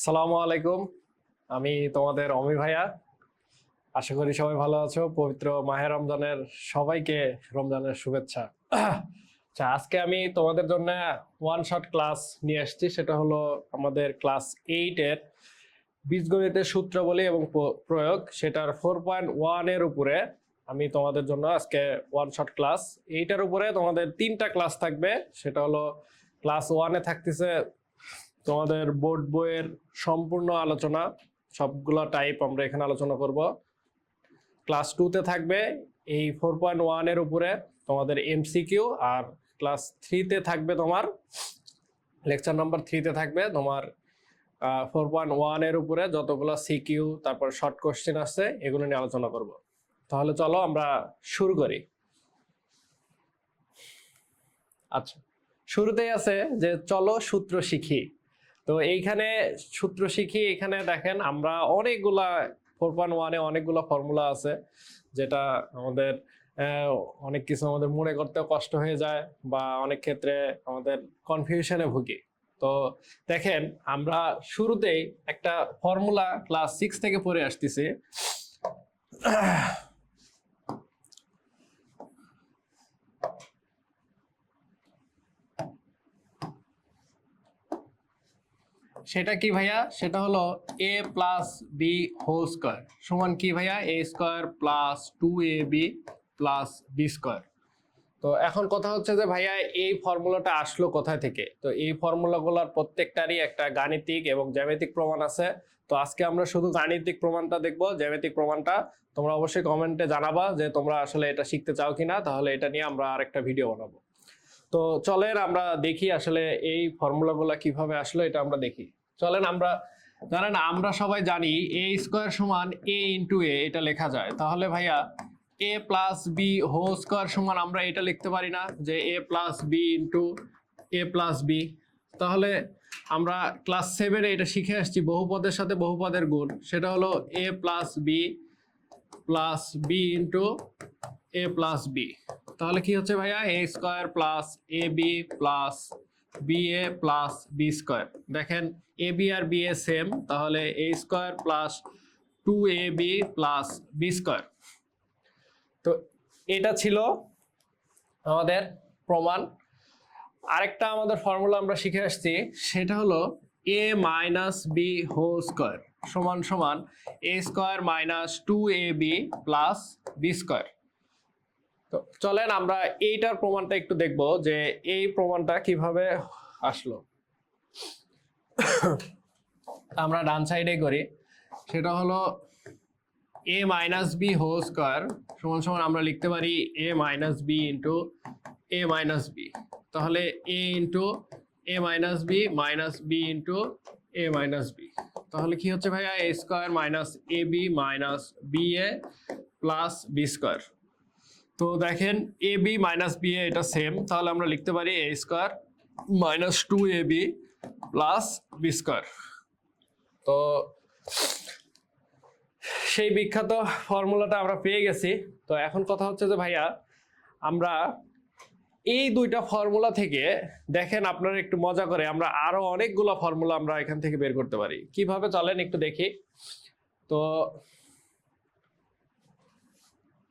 সালামু আলাইকুম। আমি তোমাদের অমি ভাইয়া। আশা করি সবাই ভালো আছো। পবিত্র মাহে রমজানের সবাইকে রমজানের শুভেচ্ছা। আচ্ছা, আজকে আমি তোমাদের জন্য ওয়ান শট ক্লাস নিয়ে আসছি। সেটা হলো আমাদের ক্লাস 8 এর বীজগণিতের সূত্রাবলী এবং প্রয়োগ, সেটার 4.1 এর উপরে আমি তোমাদের জন্য আজকে ওয়ান শট ক্লাস। এইটার উপরে তোমাদের 3টা ক্লাস থাকবে। সেটা হলো ক্লাস 1-এ থাকতেছে তোমাদের বোর্ড বইয়ের সম্পূর্ণ আলোচনা, সবগুলো টাইপ আমরা এখানে আলোচনা করব। ক্লাস 2-তে থাকবে এই 4.1 এর উপরে তোমাদের এমসিকিউ, আর ক্লাস 3-তে থাকবে তোমার লেকচার নাম্বার 3-তে থাকবে তোমার 4.1 এর উপরে যতগুলো সিকিউ তারপর শর্ট কোশ্চেন আছে এগুলো নিয়ে আলোচনা করব। তাহলে চলো আমরা শুরু করি। আচ্ছা, শুরুতেই আছে যে চলো সূত্র শিখি। তো এইখানে সূত্র শিখি, এখানে দেখেন আমরা অনেকগুলা 4.1-এ অনেকগুলো ফর্মুলা আছে, যেটা আমাদের অনেক কিছু আমাদের মনে করতেও কষ্ট হয়ে যায় বা অনেক ক্ষেত্রে আমাদের কনফিউশনে ভুগি। তো দেখেন আমরা শুরুতেই একটা ফর্মুলা ক্লাস 6 থেকে পড়ে আসতেছি। সেটা কি ভাইয়া? সেটা হলো a plus B whole square সমান কি ভাইয়া? a square plus 2ab plus B square. তো এখন কথা হচ্ছে যে ভাইয়া এই ফর্মুলাটা আসলো কোথায় থেকে? তো এই ফর্মুলাগুলোর প্রত্যেকটারই একটা গাণিতিক এবং জ্যামিতিক প্রমাণ আছে। তো আজকে আমরা শুধু গাণিতিক প্রমাণটা দেখব, জ্যামিতিক প্রমাণটা তোমরা অবশ্যই কমেন্টে জানাবা যে তোমরা আসলে এটা শিখতে চাও কিনা, তাহলে এটা নিয়ে আমরা আরেকটা ভিডিও বানাবো। তো চলেন আমরা দেখি আসলে এই ফর্মুলাগুলো কিভাবে আসলো, এটা আমরা দেখি। চলেন আমরা, জানেন আমরা সবাই জানি এ স্কোয়ার সমান এ ইন্টু এ, এটা লেখা যায়। তাহলে ভাইয়া a plus B whole square সমান আমরা এটা লিখতে পারি না যে a plus B into A plus B? তাহলে আমরা ক্লাস 7-এ এটা শিখে আসছি বহুপদের সাথে বহুপদের গুণ, সেটা হলো A plus B plus B into A plus B. তাহলে কি হচ্ছে ভাইয়া? এ square plus A B plus B A plus B square. দেখেন এ বি আর বি এ সেম, তাহলে A square plus 2ab plus B square. তো এটা ছিল আমাদের প্রমাণ। আরেকটা আমাদের ফর্মুলা আমরা শিখে আসছি, সেটা হলো এ মাইনাস বি হোল স্কোয়ার সমান সমান এ square minus 2ab plus B square. তো চলেন আমরা এইটার প্রমাণটা একটু দেখব যে এই প্রমাণটা কিভাবে আসলো। আমরা ডান সাইডে করি, সেটা হলো এ মাইনাস বি হোল স্কোয়ার সমান সমান আমরা লিখতে পারি A minus B into A minus B. তাহলে A into A minus B into A minus B. তাহলে কি হচ্ছে ভাইয়া? এ square minus A B minus B A plus B square. তো দেখেন A B minus B A এটা same, তাহলে আমরা লিখতে পারি A square minus 2ab plus B square. তো সেই বিখ্যাত ফর্মুলাটা আমরা পেয়ে গেছি। তো এখন কথা হচ্ছে যে ভাইয়া আমরা এই দুইটা ফর্মুলা থেকে দেখেন আপনারা একটু মজা করে আমরা আরো অনেকগুলো ফর্মুলা আমরা এখান থেকে বের করতে পারি। কিভাবে চলেন একটু দেখি। তো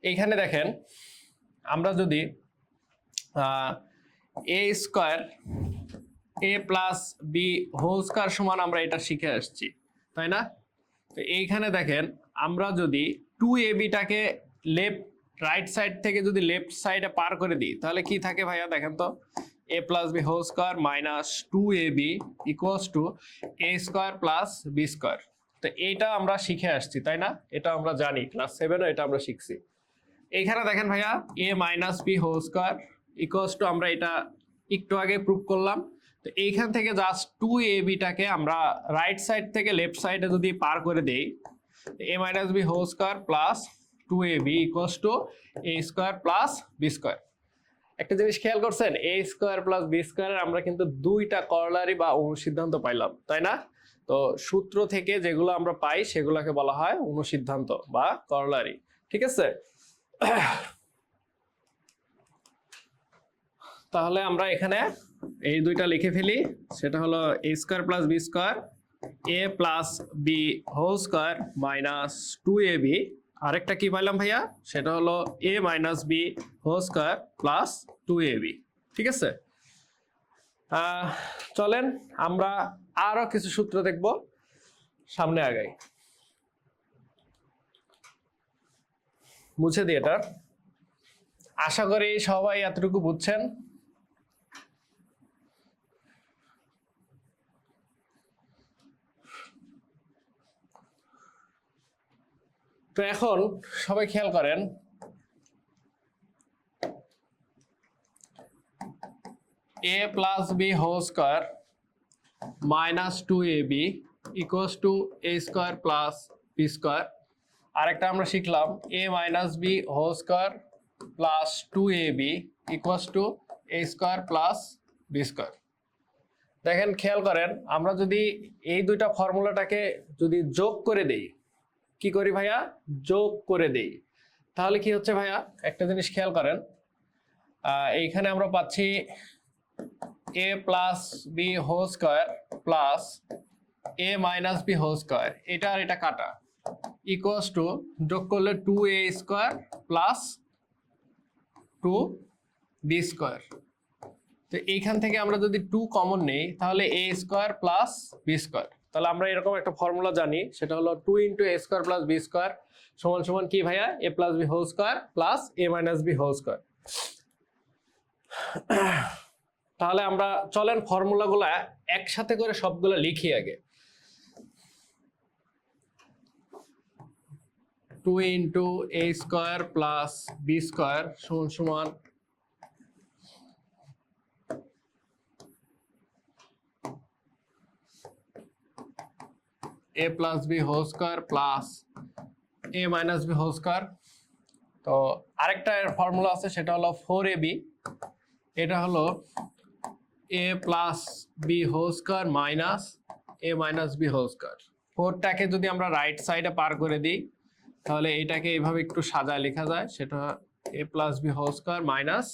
এইখানে দেখেন আমরা যদি এ square a plus B whole square সমান আমরা এটা শিখে আসছি, তাই না? তো এইখানে দেখেন আমরা যদি 2ab-টাকে লেফট রাইট সাইড থেকে যদি লেফট সাইডে পার করে দিই, তাহলে কি থাকে ভাইয়া? দেখেন তো এ plus B whole square minus 2ab equals to A square plus B square. তো এইটা আমরা শিখে আসছি, তাই না? এটা আমরা জানি, ক্লাস 7-এ এটা আমরা শিখছি। এইখানে দেখেন ভাইয়া A minus B whole square equals to আমরা এটা একটু আগে প্রুভ করলাম। তো এইখান থেকে জাস্ট 2ab-টাকে আমরা রাইট সাইড থেকে লেফট সাইডে যদি পার করে দেই, A minus B whole square plus 2ab equals to A square plus B square. একটা জিনিস খেয়াল করছেন, এ স্কোয়ার প্লাস বি স্কোয়ারের আমরা কিন্তু দুইটা করলারি বা অনুসিদ্ধান্ত পাইলাম, তাই না? তো সূত্র থেকে যেগুলো আমরা পাই সেগুলোকে বলা হয় অনুসিদ্ধান্ত বা করলারি। ঠিক আছে, তাহলে আমরা এখানে এই দুইটা লিখে ফেলি। সেটা হলো a square plus B square a plus B whole square minus 2ab, আরেকটা কি পাইলাম ভাইয়া, সেটা হলো এ minus B whole square plus 2ab। ঠিক আছে, চলেন আমরা আরো কিছু সূত্র দেখব, সামনে আগাই। মুছে দিই এটা, আশা করি সবাই এতটুকু বুঝছেন। তো এখন সবাই খেয়াল করেন, a plus B whole square minus 2ab equals to a square plus B square. আরেকটা আমরা শিখলাম a minus B whole square plus 2ab equals to a square plus B square. দেখেন খেয়াল করেন, আমরা যদি এই দুইটা ফর্মুলাটাকে যদি যোগ করে দেই, কি করি ভাইয়া, যোগ করে দেই, তাহলে কি হচ্ছে ভাইয়া, একটা জিনিস খেয়াল করেন, এইখানে আমরা পাচ্ছি a plus B whole square plus a minus B whole square, এটা আর এটা কাটা, ইকুয়ালস টু যোগ করলে 2a square plus 2b square. তো এইখান থেকে আমরা যদি 2 কমন নেই তাহলে a square plus B square. তাহলে আমরা এরকম একটা ফর্মুলা জানি, সেটা হলো 2 into a square plus B square সমান সমান কি ভাইয়া, a plus B whole square plus a minus B whole square. তাহলে আমরা চলেন ফর্মুলাগুলা একসাথে করে সবগুলো লিখি আগে। 2 into a square plus B square সমান সমান a plus B whole square plus a minus B whole square. তো আরেকটা ফর্মুলা আছে, সেটা হলো 4ab, এটা হলো a plus B whole square minus a minus B whole square. 4টাকে যদি আমরা রাইট সাইডে পার করে দিই তাহলে এটাকে এইভাবে একটু সাজায় লেখা যায়, সেটা a plus B whole square minus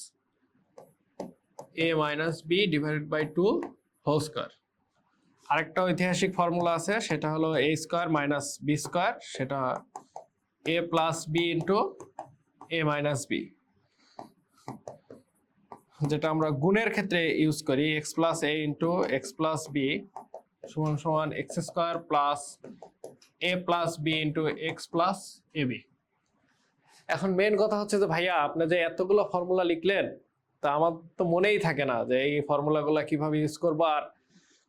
a minus b divided by 2 whole square. আরেকটা ঐতিহাসিক ফর্মুলা আছে, সেটা হলো a square minus B square, সেটা a plus B into a minus b, যেটা আমরা গুণের ক্ষেত্রে ইউজ করি, x plus a into x plus b সমান সমান x square plus a plus B into x plus A b. এখন main কথা হচ্ছে যে ভাইয়া আপনি যে এতগুলো ফর্মুলা লিখলেন, তা আমার তো মনেই থাকে না যে এই ফর্মুলাগুলো কিভাবে ইউজ করবো আর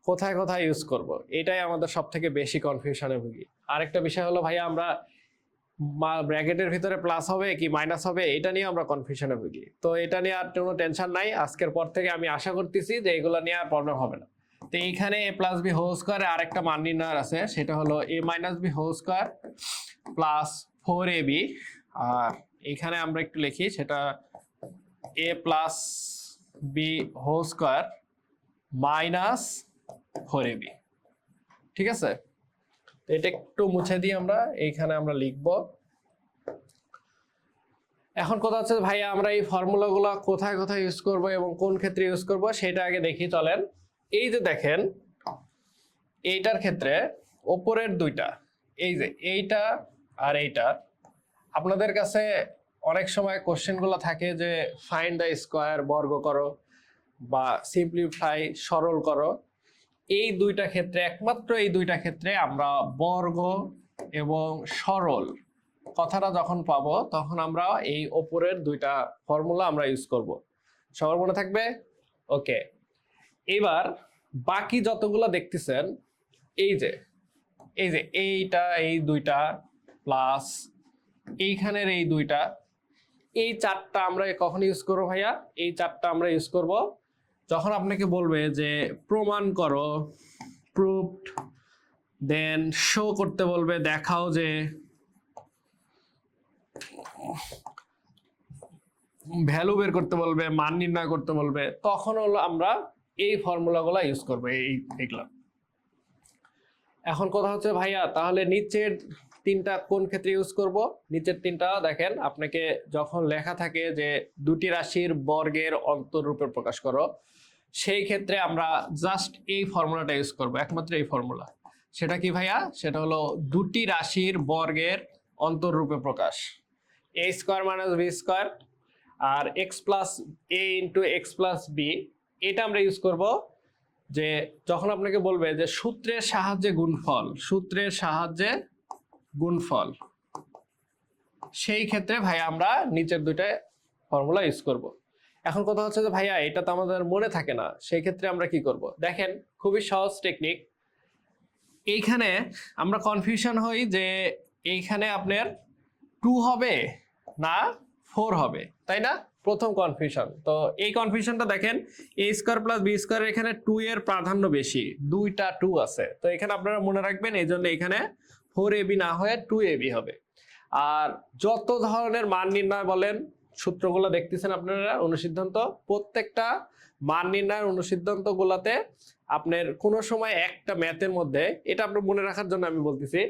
কোথায় কোথায় ইউজ করব। এটাই আমাদের সব থেকে বেশি কনফিউশনে ভুগি। আরেকটা বিষয় হলো ভাইয়া, আমরা ব্র্যাকেটের ভিতরে প্লাস হবে কি মাইনাস হবে এটা নিয়ে আমরা কনফিউশনে ভুগি। তো এটা নিয়ে আর কোনো টেনশন নাই, আজকের পর থেকে আমি আশা করতেছি যে এগুলো নিয়ে আর প্রবলেম হবে না। তো এইখানে a প্লাস বি হোল স্কোয়ারে আরেকটা মান নির্ণয়ের আছে, সেটা হলো a minus B whole square plus 4ab, আর এইখানে আমরা একটু লিখি, সেটা a plus B whole square minus 4ab। ঠিক আছে, এটা একটু মুছে দিই আমরা, এইখানে আমরা লিখব। এখন কথা হচ্ছে ভাইয়া আমরা এই ফর্মুলাগুলো কোথায় কোথায় ইউজ করব এবং কোন ক্ষেত্রে ইউজ করব সেটা আগে দেখি চলেন। এই যে দেখেন, এইটার ক্ষেত্রে ওপরের দুইটা, এই যে এইটা আর এইটা, আপনাদের কাছে অনেক সময় কোশ্চেনগুলো থাকে যে ফাইন্ড দ্য স্কোয়ার, বর্গ করো বা সিম্পলিফাই, সরল করো। এই দুইটা ক্ষেত্রে, একমাত্র এই দুইটা ক্ষেত্রে আমরা বর্গ এবং সরল কথাটা যখন পাবো তখন আমরা এই ওপরের দুইটা ফর্মুলা আমরা ইউজ করব। সবার মনে থাকবে? ওকে, এবার বাকি যতগুলো দেখতেছেন, এই যে এইটা, এই দুইটা প্লাস এইখানের এই দুইটা, এই চারটা আমরা কখন ইউজ করবো ভাইয়া? এই চারটা আমরা ইউজ করব যখন আপনাকে বলবে যে প্রমাণ করো, প্রুভড, দেন শো করতে বলবে, দেখাও যে ভ্যালু বের করতে বলবে, মান নির্ণয় করতে বলবে, তখন হলো আমরা এই ফর্মুলাগুলো ইউজ করবো, এইগুলা। এখন কথা হচ্ছে ভাইয়া তাহলে নিচের তিনটা কোন ক্ষেত্রে ইউজ করব? নিচের তিনটা দেখেন, আপনাকে যখন লেখা থাকে যে দুটি রাশির বর্গের অন্তররূপে প্রকাশ করো, সেই ক্ষেত্রে আমরা জাস্ট এই ফর্মুলাটা ইউজ করব, একমাত্র এই ফর্মুলা। সেটা কি ভাইয়া? সেটা হলো দুটি রাশির বর্গের অন্তররূপে প্রকাশ। এ square minus B square R x plus a into x plus B, এটা আমরা ইউজ করব যে যখন আপনাকে বলবে যে সূত্রের সাহায্যে গুণফল, সূত্রের সাহায্যে গুণফল, সেই ক্ষেত্রে ভাইয়া আমরা নিচের দুইটা ফর্মুলা ইউজ করব। এখন কথা হচ্ছে যে ভাইয়া এটা তো আমাদের মনে থাকে না, সেই ক্ষেত্রে আমরা কি করব? দেখেন খুবই সহজ টেকনিক। এইখানে আমরা কনফিউশন হই যে এইখানে আপনার 2 হবে না 4 হবে, তাই না? প্রথম কনফিউশন। তো এই কনফিউশনটা দেখেন, a square plus B square এখানে 2 এর প্রাধান্য বেশি, দুইটা 2 আছে, তো এখানে আপনারা মনে রাখবেন এই জন্য এখানে 4ab না হয়ে 2ab হবে। আর যত ধরনের মান নির্ণয় বলেন, সূত্রগুলো দেখতেছেন আপনারা, অনুসিদ্ধান্ত, প্রত্যেকটা মান নির্ণয়ের অনুসিদ্ধান্ত গুলাতে আপনার কোনো সময় একটা ম্যাথের মধ্যে, এটা আপনার মনে রাখার জন্য আমি বলতেছি,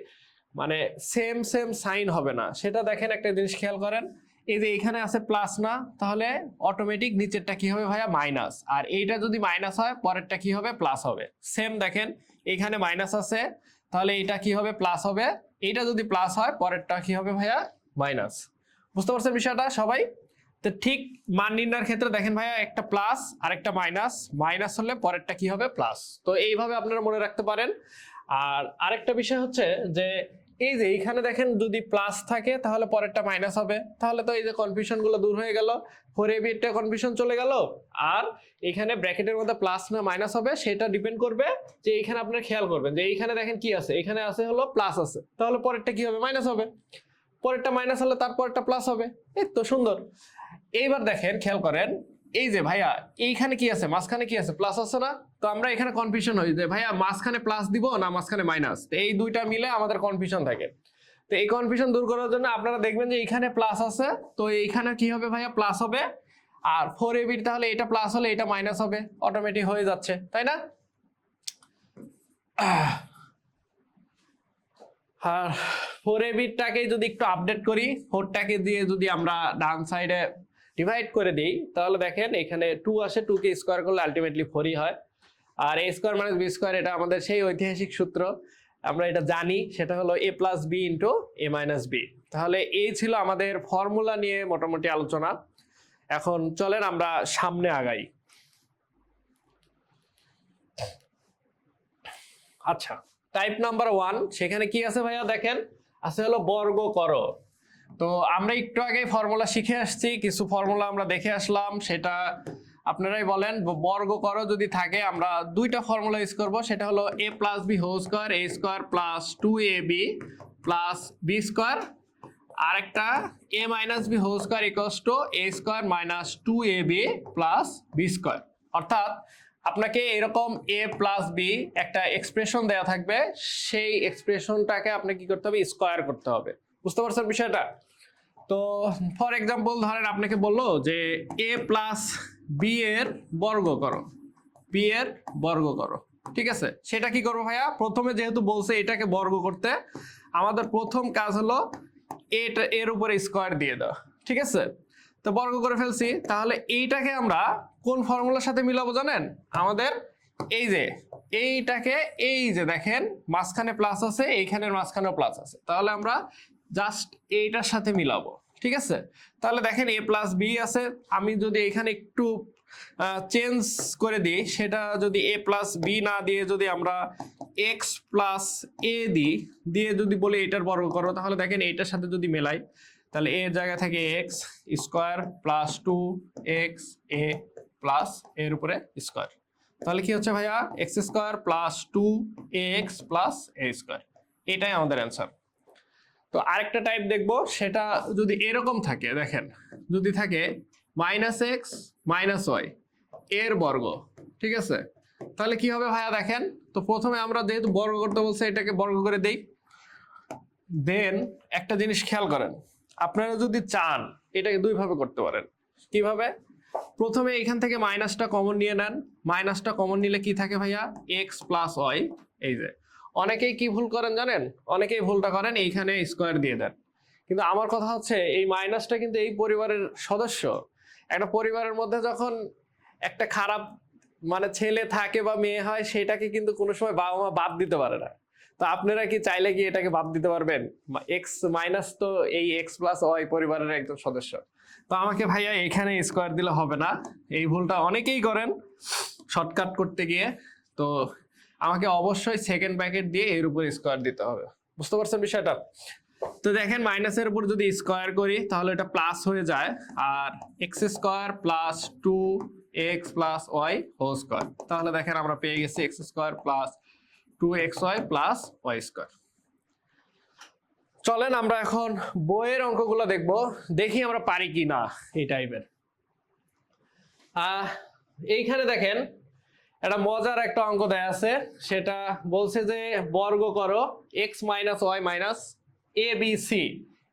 মানে সেম সেম সাইন হবে না। সেটা দেখেন, একটা জিনিস খেয়াল করেন, এই যে এখানে আছে প্লাস না, তাহলে অটোমেটিক নিচেরটা কি হবে ভাইয়া? মাইনাস। আর এইটা যদি মাইনাস হয় পরেরটা কি হবে? প্লাস হবে। সেম দেখেন, এখানে মাইনাস আছে, তাহলে এটা কি হবে? প্লাস হবে। এইটা যদি প্লাস হয় পরেরটা কি হবে ভাইয়া? মাইনাস। বুঝতে পারছেন বিষয়টা সবাই? তো ঠিক মান নির্ণয়ের ক্ষেত্রে দেখেন ভাইয়া, একটা প্লাস আর একটা মাইনাস, মাইনাস হলে পরেরটা কি হবে? প্লাস। তো এইভাবে আপনারা মনে রাখতে পারেন। আর আরেকটা বিষয় হচ্ছে যে এই যে এইখানে দেখেন যদি প্লাস থাকে তাহলে পরেরটা মাইনাস হবে, তাহলে তো এই যে কনফিউশন গুলো দূর হয়ে গেল, 4ab একটা কনফিউশন চলে গেল। আর এখানে ব্র্যাকেটের মধ্যে প্লাস না মাইনাস হবে সেটা ডিপেন্ড করবে যে এইখানে আপনারা খেয়াল করবেন যে এইখানে দেখেন কি আছে, এখানে আছে হলো প্লাস আছে, তাহলে পরেরটা কি হবে? মাইনাস হবে। পরেরটা মাইনাস হলে তারপরটা প্লাস হবে। এই তো সুন্দর। এইবার দেখেন, খেয়াল করেন, এই যে ভাইয়া এইখানে কি আছে? মাঝখানে কি আছে? প্লাস আছে না? তো আমরা এখানে কনফিউশন হই যে ভাইয়া মাঝখানে প্লাস দিব না মাঝখানে মাইনাস, তো এই দুইটা মিলে আমাদের কনফিউশন থাকে। তো এই কনফিউশন দূর করার জন্য আপনারা দেখবেন যে এইখানে প্লাস আছে, তো এইখানে কি হবে ভাইয়া? প্লাস হবে। আর 4ab তাহলে এটা প্লাস হলে এটা মাইনাস হবে, অটোমেটিক হয়ে যাচ্ছে, তাই না? আর 4ab টাকে যদি একটু আপডেট করি, 4টাকে দিয়ে যদি আমরা ডান সাইডে ডিভাইড করে দিই, তাহলে দেখেন এখানে 2 আসে, 2 কে স্কোয়ার করলে আলটিমেটলি 4ই হয়। আর a square minus B square, এটা আমাদের সেই ঐতিহাসিক সূত্র, আমরা এটা জানি, সেটা হলো a plus B into a minus B. তাহলে এই ছিল আমাদের ফর্মুলা নিয়ে মোটামুটি আলোচনা। এখন চলেন আমরা সামনে আগাই। আচ্ছা, টাইপ নাম্বার 1, সেখানে কি আছে ভাইয়া? দেখেন আছে হলো বর্গ করো। তো আমরা একটু আগে ফর্মুলা শিখে আসছি, কিছু ফর্মুলা আমরা দেখে আসলাম, সেটা আপনারাই বলেন। বর্গ করো যদি থাকে, আমরা দুইটা ফর্মুলা ইউজ করব, সেটা হলো a plus B whole square, a square plus 2ab plus B square, আরেকটা a minus B whole square equals to a square minus 2ab plus B square. অর্থাৎ আপনাকে এরকম a প্লাস বি একটা expression দেওয়া থাকবে, সেই এক্সপ্রেশনটাকে আপনাকে কি করতে হবে? স্কোয়ার করতে হবে। বুঝতে পারছেন বিষয়টা? তো ফর এক্সাম্পল ধরেন আপনাকে বললো যে a প্লাস বি এর বর্গ করো, বি এর বর্গ করো, ঠিক আছে? সেটা কি করবো ভাইয়া? প্রথমে যেহেতু বলছে এটাকে বর্গ করতে, আমাদের প্রথম কাজ হলো এটা এর উপরে স্কোয়ার দিয়ে দাও, ঠিক আছে? তো বর্গ করে ফেলছি, তাহলে এইটাকে আমরা কোন ফর্মুলার সাথে মিলাবো জানেন? আমাদের এই যে এইটাকে, এই যে দেখেন মাঝখানে প্লাস আছে, এইখানের মাঝখানেও প্লাস আছে, তাহলে আমরা জাস্ট এইটার সাথে মিলাবো, ঠিক আছে? তাহলে দেখেন a প্লাস বি আছে, আমি যদি এখানে একটু চেঞ্জ করে দিই, সেটা যদি a প্লাস বি না দিয়ে যদি আমরা এক্স প্লাস এ দিয়ে যদি বলি এটার বর্গ করো, তাহলে দেখেন এইটার সাথে যদি মেলাই, তাহলে এর জায়গা থেকে x square plus 2x a plus এর উপরে স্কোয়ার, তাহলে কি হচ্ছে ভাইয়া? X square plus 2ax plus a square. এটাই আমাদের অ্যান্সার। তো আরেকটা টাইপ দেখবো, সেটা যদি এরকম থাকে, দেখেন যদি থাকে মাইনাস এক্স মাইনাস ওয়াই এর বর্গ, ঠিক আছে? তাহলে কি হবে ভাইয়া? দেখেন তো প্রথমে আমরা যেহেতু বর্গ করতে বলছে, এটাকে বর্গ করে দেই। দেন একটা জিনিস খেয়াল করেন, আপনারা যদি চান এটাকে দুইভাবে করতে পারেন। কিভাবে? প্রথমে এখান থেকে মাইনাসটা কমন নিয়ে নেন, মাইনাসটা কমন নিলে কি থাকে ভাইয়া? X plus y. এই যে অনেকেই কি ভুল করেন জানেন? অনেকেই ভুলটা করেন এইখানে স্কোয়ার দিয়ে দেন, কিন্তু আমার কথা হচ্ছে এই মাইনাসটা কিন্তু এই পরিবারের সদস্য। একটা পরিবারের মধ্যে যখন একটা খারাপ মানে ছেলে থাকে বা মেয়ে হয়, সেটাকে কিন্তু কোনো সময় বাবা মা বাদ দিতে পারে না। তো আপনারা কি চাইলে কি এটাকে বাদ দিতে পারবেন? এক্স মাইনাস তো এই এক্স প্লাস ওয়াই পরিবারের একজন সদস্য। তো আমাকে ভাইয়া এখানে স্কোয়ার দিলে হবে না, এই ভুলটা অনেকেই করেন শর্টকাট করতে গিয়ে। তো আমাকে অবশ্যই সেকেন্ড ব্র্যাকেট দিয়ে এর উপর স্কোয়ার দিতে হবে। বুঝতে পারছেন বিষয়টা? তো দেখেন মাইনাসের উপর যদি স্কোয়ার করি তাহলে এটা প্লাস হয়ে যায়, আর x square plus 2x plus y whole square. তাহলে দেখেন আমরা পেয়ে গেছি x square plus 2xy plus y square. চলেন আমরা এখন বইয়ের অঙ্কগুলো দেখব, দেখি আমরা পারি কি না এই টাইপের। এইখানে দেখেন একটা মজার একটা অঙ্ক দেয়া আছে, সেটা বলছে যে বর্গ করো x minus Y minus A b C,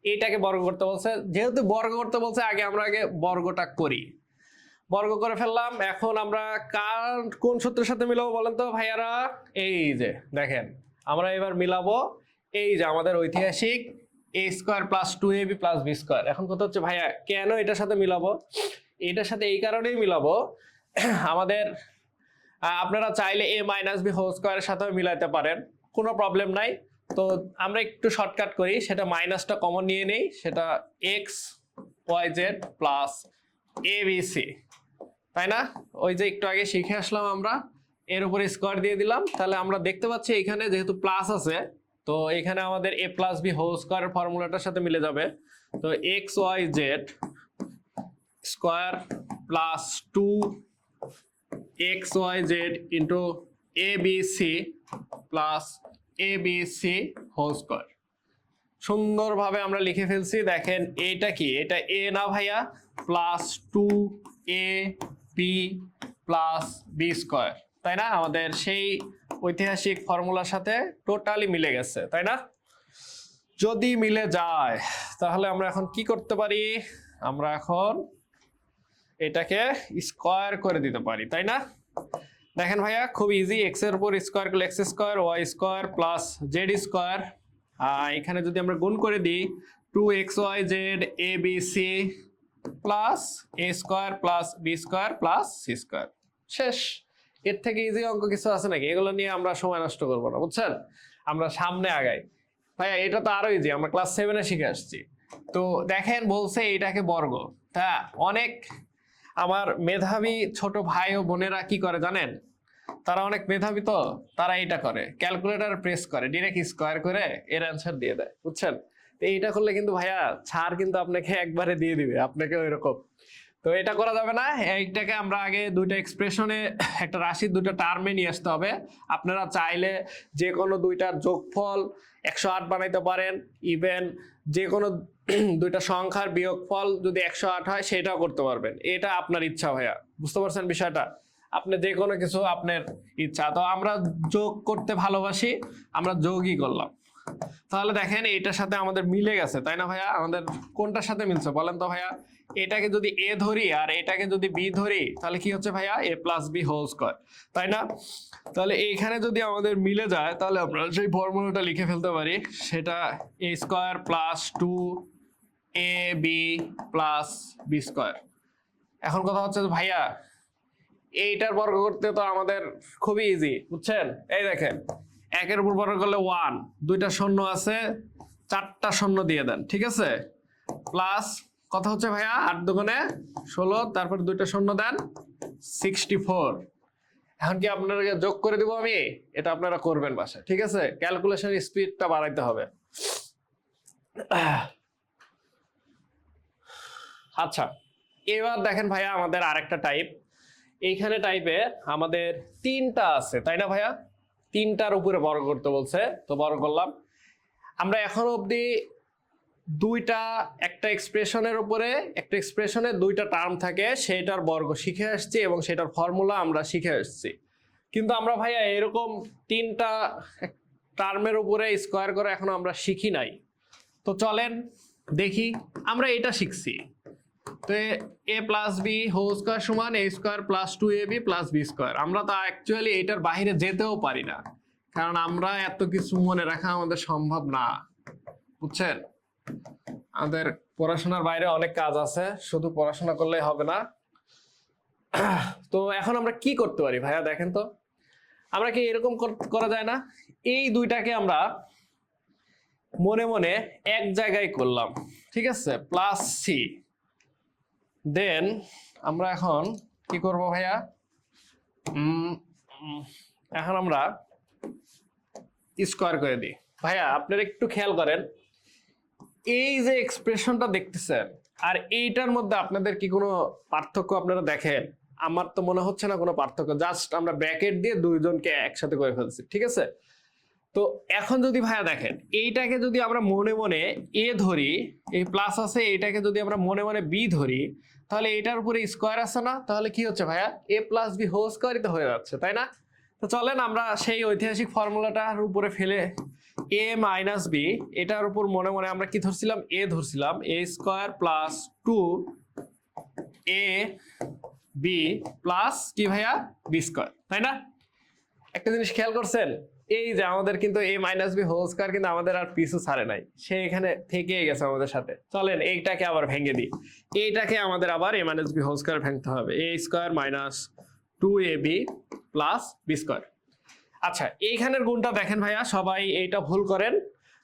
এইটাকে বর্গ করতে বলছে। যেহেতু বর্গ করতে বলছে আমরা আগে বর্গটা করি। বর্গ করে ফেললাম। এখন আমরা কোন সূত্রের সাথে মিলাবো বলেন তো ভাইয়ারা? এই যে দেখেন আমরা এবার মিলাবো এই যে আমাদের ঐতিহাসিক a square plus 2ab plus B square. এখন কথা হচ্ছে ভাইয়া কেন এটার সাথে মিলাবো? এটার সাথে এই কারণেই মিলাবো, আমাদের আপনারা চাইলে a মাইনাস বি হোল স্কোয়ারের সাথেও মিলাতে পারেন, কোনো প্রবলেম নাই। তো আমরা একটু শর্টকাট করি, সেটা মাইনাসটা কমন নিয়ে নেই, সেটা এক্স ওয়াই জেড প্লাস এ বি সি, তাই না? ওই যে একটু আগে শিখে আসলাম আমরা, এর উপরে স্কোয়ার দিয়ে দিলাম। তাহলে আমরা দেখতে পাচ্ছি এখানে যেহেতু প্লাস আছে, তো এখানে আমাদের a প্লাস বি হোল স্কোয়ারের ফর্মুলাটার সাথে মিলে যাবে। তো x y z square plus 2xyz into a b c plus A b c whole square. সুন্দরভাবে আমরা লিখে ফেলছি। দেখেন এটা কি? এটা এ না ভাইয়া? Plus 2ab plus B square, তাই না? আমাদের সেই ঐতিহাসিক ফর্মুলার সাথে টোটালি মিলে গেছে, তাই না? যদি মিলে যায় তাহলে আমরা এখন কি করতে পারি? আমরা এখন এটাকে স্কোয়ার করে দিতে পারি, তাই না? দেখেন ভাইয়া খুব ইজি, এক্স এর উপর স্কোয়ার করলে x square Y square plus z square. এখানে যদি আমরা গুণ করে দিই 2xyz a b c plus a square plus B square plus c square. শেষ। এর থেকে ইজি অঙ্ক কিছু আছে নাকি? এগুলো নিয়ে আমরা সময় নষ্ট করবো না, বুঝছেন? আমরা সামনে আগাই। ভাইয়া এটা তো আরো ইজি, আমরা ক্লাস 7-এ শিখে আসছি। তো দেখেন বলছে এটাকে বর্গ। হ্যাঁ, অনেক আমার মেধাবী ছোট ভাই ও বোনেরা কি করে জানেন? তারা অনেক মেধাবী, তো তারা এটা করে, ক্যালকুলেটর প্রেস করে ডিরেক্ট স্কোয়ার করে এর অ্যান্সার দিয়ে দেয়, বুঝছেন? তো এইটা করলে কিন্তু ভাইয়া ছাড় কিন্তু আপনাকে একবারে দিয়ে দিবে, আপনাকে ওইরকম। তো এটা করা যাবে না। এইটাকে আমরা আগে দুইটা এক্সপ্রেশনে, একটা রাশির দুটো টার্মে নিয়ে আসতে হবে। আপনারা চাইলে যে কোনো দুইটার যোগফল 108 বানাইতে পারেন, ইভেন যে কোনো দুইটা সংখ্যার বিয়োগফল যদি 108 হয় সেটাও করতে পারবেন। এটা আপনার ইচ্ছা ভাইয়া, বুঝতে পারছেন বিষয়টা? আপনি যে কোনো কিছু আপনার ইচ্ছা। তো আমরা যোগ করতে ভালোবাসি, আমরা যোগই করলাম। তাহলে দেখেন এটার সাথে আমাদের মিলে গেছে, তাই না ভাইয়া? আমাদের কোনটার সাথে মিলছে বলেন তো ভাইয়া? এটাকে যদি এ ধরি আর এটাকে যদি বি ধরি তাহলে কি হচ্ছে ভাইয়া? A plus B whole square, তাই না? তাহলে এইখানে যদি আমাদের মিলে যায় তাহলে আমরা সেই ফর্মুলাটা লিখে ফেলতে পারি, সেটা a square plus 2ab plus B square. এখন কথা হচ্ছে ভাইয়া এইটার বর্গ করতে তো আমাদের খুবই ইজি, বুঝছেন? এই দেখেন একের উপর বর্গ করলে 1, দুইটা শূন্য আছে, 4টা শূন্য দিয়ে দেন, ঠিক আছে? প্লাস কথা হচ্ছে ভাইয়া 8 দুগুণে 16, তারপর দুইটা শূন্য দেন 64। এখন কি আপনাদেরকে যোগ করে দিব আমি? এটা আপনারা করবেন বাসায়, ঠিক আছে? ক্যালকুলেশন স্পিডটা বাড়াইতে হবে। আচ্ছা, এবার দেখেন ভাইয়া আমাদের আরেকটা টাইপ। এইখানে টাইপে আমাদের 3টা আছে, তাই না ভাইয়া? 3টার উপরে বর্গ করতে বলছে, তো বর্গ করলাম। আমরা এখন অবধি একটা এক্সপ্রেশনের উপরে, একটা এক্সপ্রেশনে দুইটা টার্ম থাকে, সেটার বর্গ শিখে আসছি এবং সেটার ফর্মুলা আমরা শিখে আসছি। কিন্তু আমরা ভাইয়া এরকম 3টা টার্মের উপরে স্কোয়ার করে এখনো আমরা শিখি নাই। তো চলেন দেখি, আমরা এটা শিখছি। তো এ প্লাস বি হোল স্কোয়ার সমান এ square plus 2ab plus B square. আমরা তো অ্যাকচুয়ালি এটার বাইরে যেতেও পারি না, কারণ আমরা এত কিছু মনে রাখা আমাদের সম্ভব না, বুঝছেন? আমাদের পড়াশোনার বাইরে অনেক কাজ আছে, শুধু পড়াশোনা করলেই হবে না। তো এখন আমরা কি করতে পারি ভাইয়া? দেখেন তো, আমরা কি এরকম করা যায় না? এই দুইটাকে আমরা মনে মনে এক জায়গায় করলাম, ঠিক আছে, প্লাস সি। দেন আমরা এখন কি করব ভাইয়া, এখন আমরা স্কোয়ার করে দিই। ভাইয়া আপনারা একটু খেয়াল করেন, এই যে এক্সপ্রেশনটা দেখতেছেন আর এইটার মধ্যে আপনাদের কি কোনো পার্থক্য আপনারা দেখেন? আমার তো মনে হচ্ছে না কোনো পার্থক্য, জাস্ট আমরা ব্র্যাকেট দিয়ে দুইজনকে একসাথে করে ফেলছি, ঠিক আছে। তো এখন যদি ভাইয়া দেখেন, এইটাকে যদি আমরা মনে মনে এ ধরি, এই প্লাস আছে, এইটাকে যদি আমরা মনে মনে বি ধরি, তাহলে এটার উপরে স্কোয়ার আছে না, তাহলে কি হচ্ছে ভাইয়া, এ প্লাস বি হোল স্কোয়ারই তো হয়ে যাচ্ছে, তাই না? তো চলেন আমরা সেই ঐতিহাসিক ফর্মুলাটার উপরে ফেলে এ মাইনাস বি, এটার উপর মনে মনে আমরা কি ধরছিলাম, এ ধরছিলাম, এ স্কোয়ার প্লাস 2 এ বি প্লাস কি ভাইয়া, বি স্কোয়ার, তাই না? একটা জিনিস খেয়াল করছেন, এই যে আমাদের কিন্তু এ মাইনাস বি হোল স্কোয়ার কিন্তু আমাদের আর পিছু ছাড়ে নাই, সে এখানে থেকে গেছে আমাদের সাথে। চলেন এইটাকে আবার ভেঙে দিই, এইটাকে আমাদের আবার a minus B whole square ভাঙতে হবে, a square minus 2ab plus B square. আচ্ছা, এইখানের গুণটা দেখেন ভাইয়া, সবাই এইটা ভুল করেন।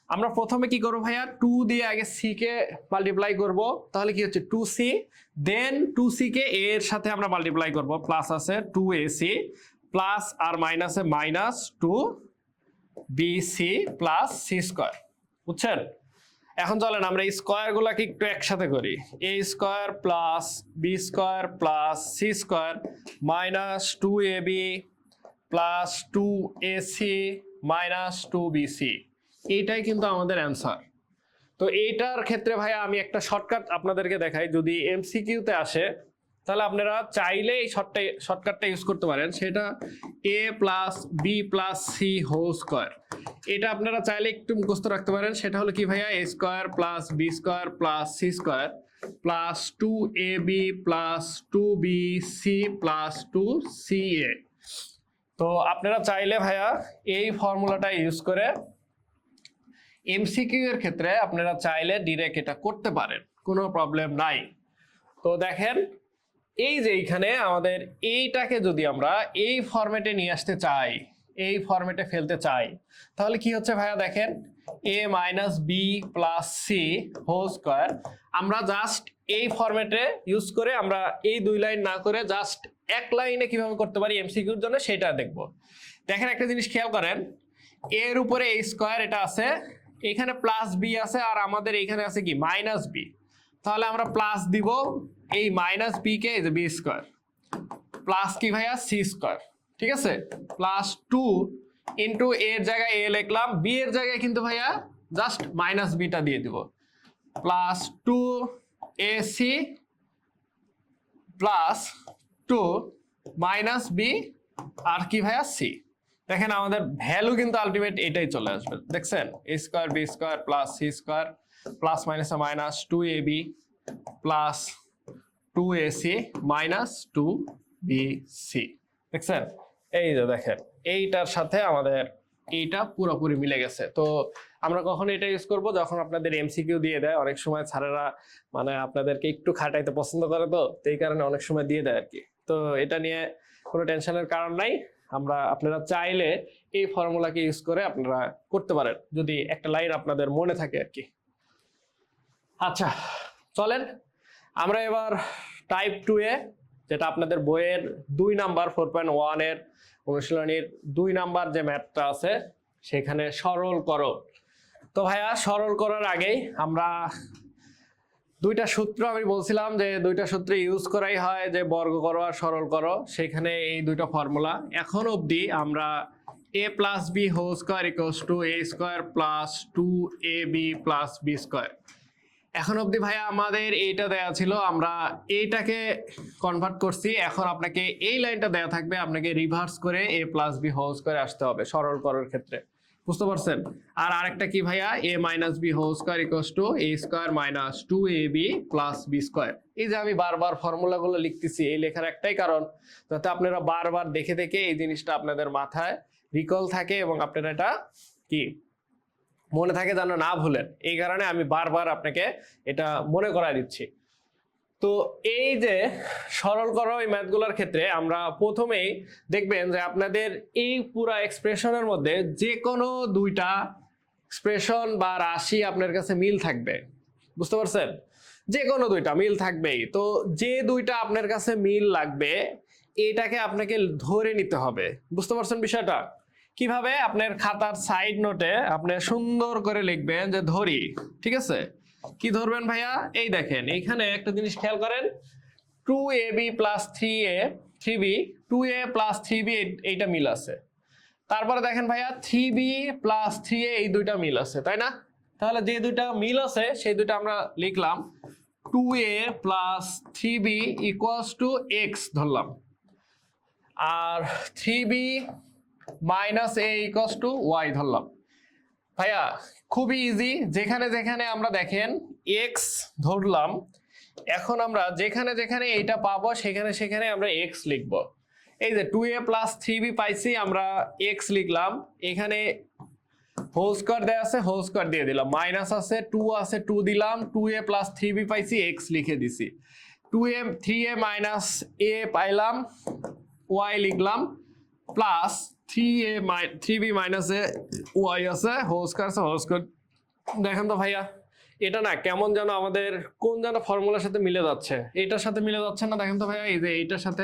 আমরা প্রথমে কি করবো ভাইয়া, 2 দিয়ে আগে সি কে মাল্টিপ্লাই করব, তাহলে কি হচ্ছে 2c, then 2c K a এর সাথে আমরা মাল্টিপ্লাই করব, প্লাস আছে 2ac প্লাস আর মাইনাসে minus 2bc plus c square, বুঝছেন? এখন চলেন আমরা এই স্কোয়ার গুলাকে একটু একসাথে করি, a square plus B square plus c square minus 2ab plus 2ac minus 2bc, এইটাই কিন্তু আমাদের অ্যান্সার। তো এইটার ক্ষেত্রে ভাইয়া আমি একটা শর্টকাট আপনাদেরকে দেখাই, যদি এমসিকিউতে আসে তাহলে আপনারা চাইলে এই শর্টকাটটা ইউজ করতে পারেন, সেটা a plus B plus c whole square. এটা আপনারা চাইলে একটু মুখস্থ রাখতে পারেন, সেটা হলো কি ভাইয়া, এ square plus B square plus c square plus 2ab plus 2bc plus 2ca। তো আপনারা চাইলে ভাইয়া এই ফর্মুলাটা ইউজ করে এমসিকিউ এর ক্ষেত্রে আপনারা চাইলে ডিরেক্ট এটা করতে পারেন, কোনো প্রবলেম নাই। তো দেখেন, এই যে এইখানে আমাদের এইটাকে যদি আমরা এই ফরম্যাটে নিয়ে আসতে চাই, এই ফরম্যাটে ফেলতে চাই, তাহলে কি হচ্ছে ভাইয়া দেখেন, a minus b plus c whole square, আমরা জাস্ট এই ফরম্যাটে ইউজ করে আমরা এই দুই লাইন না করে জাস্ট এক লাইনে কিভাবে করতে পারি এমসিকিউর জন্য সেটা দেখব। দেখেন একটা জিনিস খেয়াল করেন, এর উপরে এ স্কোয়ার এটা আছে, এখানে প্লাস বি আছে, আর আমাদের এখানে আছে কি মাইনাস বি, তাহলে আমরা প্লাস দিব এই মাইনাস বি কে, এই যে বি স্কোয়ার প্লাস কি ভাইয়া, সি স্কোয়ার, ঠিক আছে, প্লাস 2 ইন্টু এর জায়গায় এ লিখলাম, বি এর জায়গায় কিন্তু ভাইয়া জাস্ট মাইনাস বিটা দিয়ে দিব, plus 2ac plus 2 minus b আর কি ভাইয়া সি। দেখেন আমাদের ভ্যালু কিন্তু আলটিমেট এটাই চলে আসবে, দেখছেন, a square b square plus c square plus minus minus 2ab plus 2ac minus 2bc, দেখছেন? এই যে দেখেন, এইটার সাথে আমাদের এইটা পুরোপুরি মিলে গেছে। তো আমরা কখন এটা ইউজ করব, যখন আপনাদের এমসিকিউ দিয়ে দেয়, অনেক সময় স্যারেরা মানে আপনাদেরকে একটু খাটাইতে পছন্দ করে, তো এই কারণে অনেক সময় দিয়ে দেয় আর কি। তো এটা নিয়ে কোনো টেনশনের কারণ নাই, আপনারা চাইলে এই ফর্মুলাকে ইউজ করে আপনারা করতে পারেন, যদি একটা লাইন আপনাদের মনে থাকে আর কি। আচ্ছা চলেন আমরা এবার টাইপ 2 এ, যেটা আপনাদের বইয়ের 2 নাম্বার 4.1 এর অনুশীলনীর 2 নাম্বার যে ম্যাথটা আছে সেখানে সরল করো। তো ভাইয়া সরল করার আগেই আমরা দুইটা সূত্র, আমি বলছিলাম যে দুইটা সূত্র ইউজ করাই হয়, যে বর্গ করো আর সরল করো, সেখানে এই দুইটা ফর্মুলা এখন অবধি আমরা a plus B whole square equals to A square plus 2ab plus B square, এখন অবধি ভাইয়া আমাদের এইটা দেয়া ছিল, আমরা এইটাকে কনভার্ট করছি। এখন আপনাকে এই লাইনটা দেয়া থাকবে, আপনাকে রিভার্স করে a plus B whole square আসতে হবে সরল করার ক্ষেত্রে, বুঝতে পারছেন? আর আরেকটা কি ভাইয়া, a minus B whole square equals to A square minus 2ab plus B square. এই যে আমি বারবার ফর্মুলাগুলো লিখতেছি, এই লেখার একটাই কারণ, যাতে আপনারা বারবার দেখে দেখে এই জিনিসটা আপনাদের মাথায় রিকল থাকে এবং আপনারা এটা কি মনে থাকে যেন না ভুলেন, এই কারণে আমি বারবার আপনাকে এটা মনে করাই দিচ্ছি। তো এই যে সরল করা এই ম্যাথগুলোর ক্ষেত্রে আমরা প্রথমেই দেখবেন যে আপনাদের এই পুরো এক্সপ্রেশনের মধ্যে যে কোনো দুইটা এক্সপ্রেশন বা রাশি আপনার কাছে মিল থাকবে, বুঝতে পারছেন? যে কোনো দুইটা মিল থাকবেই। তো যে দুইটা আপনার কাছে মিল লাগবে এটাকে আপনাকে ধরে নিতে হবে, বুঝতে পারছেন বিষয়টা? কিভাবে? আপনার খাতার সাইড নোটে আপনি সুন্দর করে লিখবেন যে ধরি, ঠিক আছে? কি ধরবেন ভাইয়া? এই দেখেন এইখানে একটা জিনিস খেয়াল করেন, 2ab plus 3a 3b 2a plus 3b এইটা মিল আছে। তারপরে দেখেন ভাইয়া 3b প্লাস 3a এই দুইটা মিল আছে, তাই না? তাহলে যে দুইটা মিল আছে সেই দুইটা আমরা লিখলাম 2a plus 3b equals to x ধরলাম, আর 3b minus a equals to y ধরলাম। ভাইয়া খুবই ইজি, যেখানে যেখানে আমরা দেখেন x ধরলাম, এখন আমরা যেখানে যেখানে এইটা পাবো সেখানে সেখানে আমরা x লিখব। এই যে 2a প্লাস 3b পাইছি, আমরা x লিখলাম, এখানে হোল স্কয়ার দেয়া আছে, হোল স্কয়ার দিয়ে দিলাম, মাইনাস আছে 2 আছে 2 দিলাম, 2a প্লাস 3b পাইছি, x লিখে দিছি, 2a 3a মাইনাস a পাইলাম, y লিখলাম, plus 3b minus a y আছে, হোল স্কয়ার আছে, হোল স্কয়ার। দেখেন তো ভাইয়া এটা না কেমন যেন আমাদের কোন যেন ফর্মুলার সাথে মিলে যাচ্ছে, এটার সাথে মিলে যাচ্ছে না? দেখেন তো ভাইয়া এই যে এইটার সাথে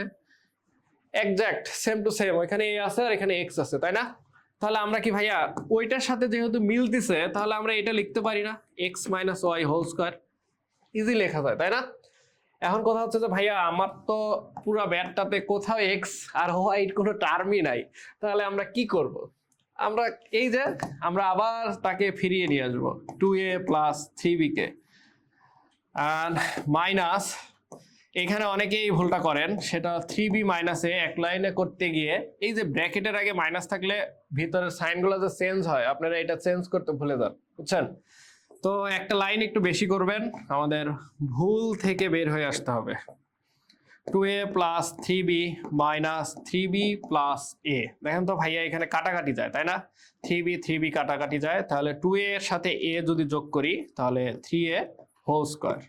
এক্সাক্ট সেম টু সেম, এখানে a আছে আর এখানে x আছে, তাই না? তাহলে আমরা কি ভাইয়া ওইটার সাথে যেহেতু মিলতেছে তাহলে আমরা এটা লিখতে পারি না, x minus y whole square? Easy লেখা যায়, তাই না? এখন কথা হচ্ছে যে ভাইয়া আমার তো পুরো ব্যাটটাতে কোথাও x আর y কোনো টার্মই নাই, তাহলে আমরা কি করব? আমরা এই যে আমরা আবার তাকে ফিরিয়ে নিয়ে আসবো 2a plus 3b K, and minus, এখানে অনেকেই ভুলটা করেন, সেটা 3b মাইনাসে এক লাইনে করতে গিয়ে এই যে ব্র্যাকেটের আগে মাইনাস থাকলে ভিতরের সাইনগুলো যে চেঞ্জ হয়, আপনারা এটা চেঞ্জ করতে ভুলে যান, বুঝছেন? তো একটা লাইন একটু বেশি করবেন, আমাদের ভুল থেকে বের হয়ে আসতে হবে। 2a plus 3b minus 3b plus a, দেখেন তো ভাইয়া এখানে কাটাকাটি যায়, তাই না? 3b কাটাকাটি যায়, তাহলে 2a এর সাথে a যদি যোগ করি তাহলে 3a হোল স্কয়ার,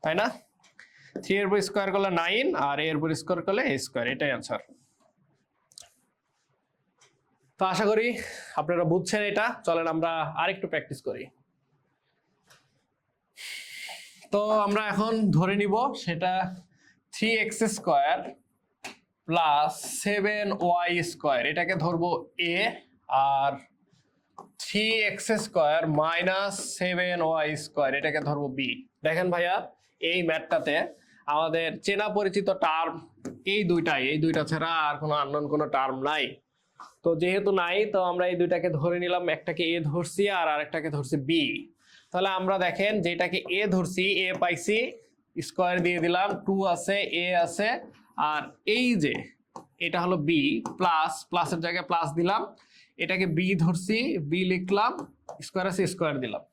তাই না? 3 এর উপর স্কয়ার করলে 9 আর a এর উপর স্কয়ার করলে a স্কয়ার, এটাই आंसर। তো আশা করি আপনারা বুঝছেন এটা। চলেন আমরা আরেকটু প্র্যাকটিস করি। তো আমরা এখন ধরে নিব সেটা 3x square plus 7y square, এটাকে ধরবো a, আর 3x square minus 7y square এটাকে ধরবো b। দেখেন ভাইয়া এই ম্যাথটাতে আমাদের চেনা পরিচিত টার্ম এই দুইটা ছাড়া আর কোনো আননোন কোনো টার্ম নাই। তো যেহেতু নাই তো আমরা এই দুইটাকে ধরে নিলাম, একটাকে a ধরছি আর আরেকটাকে ধরছি b। তাহলে আমরা দেখেন যেটাকে a ধরছি, a পাইছি, স্কয়ার দিয়ে দিলাম, 2 আছে, a আছে, আর এই যে এটা হলো b, প্লাস প্লাসের জায়গায় প্লাস দিলাম, এটাকে b ধরছি, b লিখলাম, স্কয়ার আছে স্কয়ার দিলাম।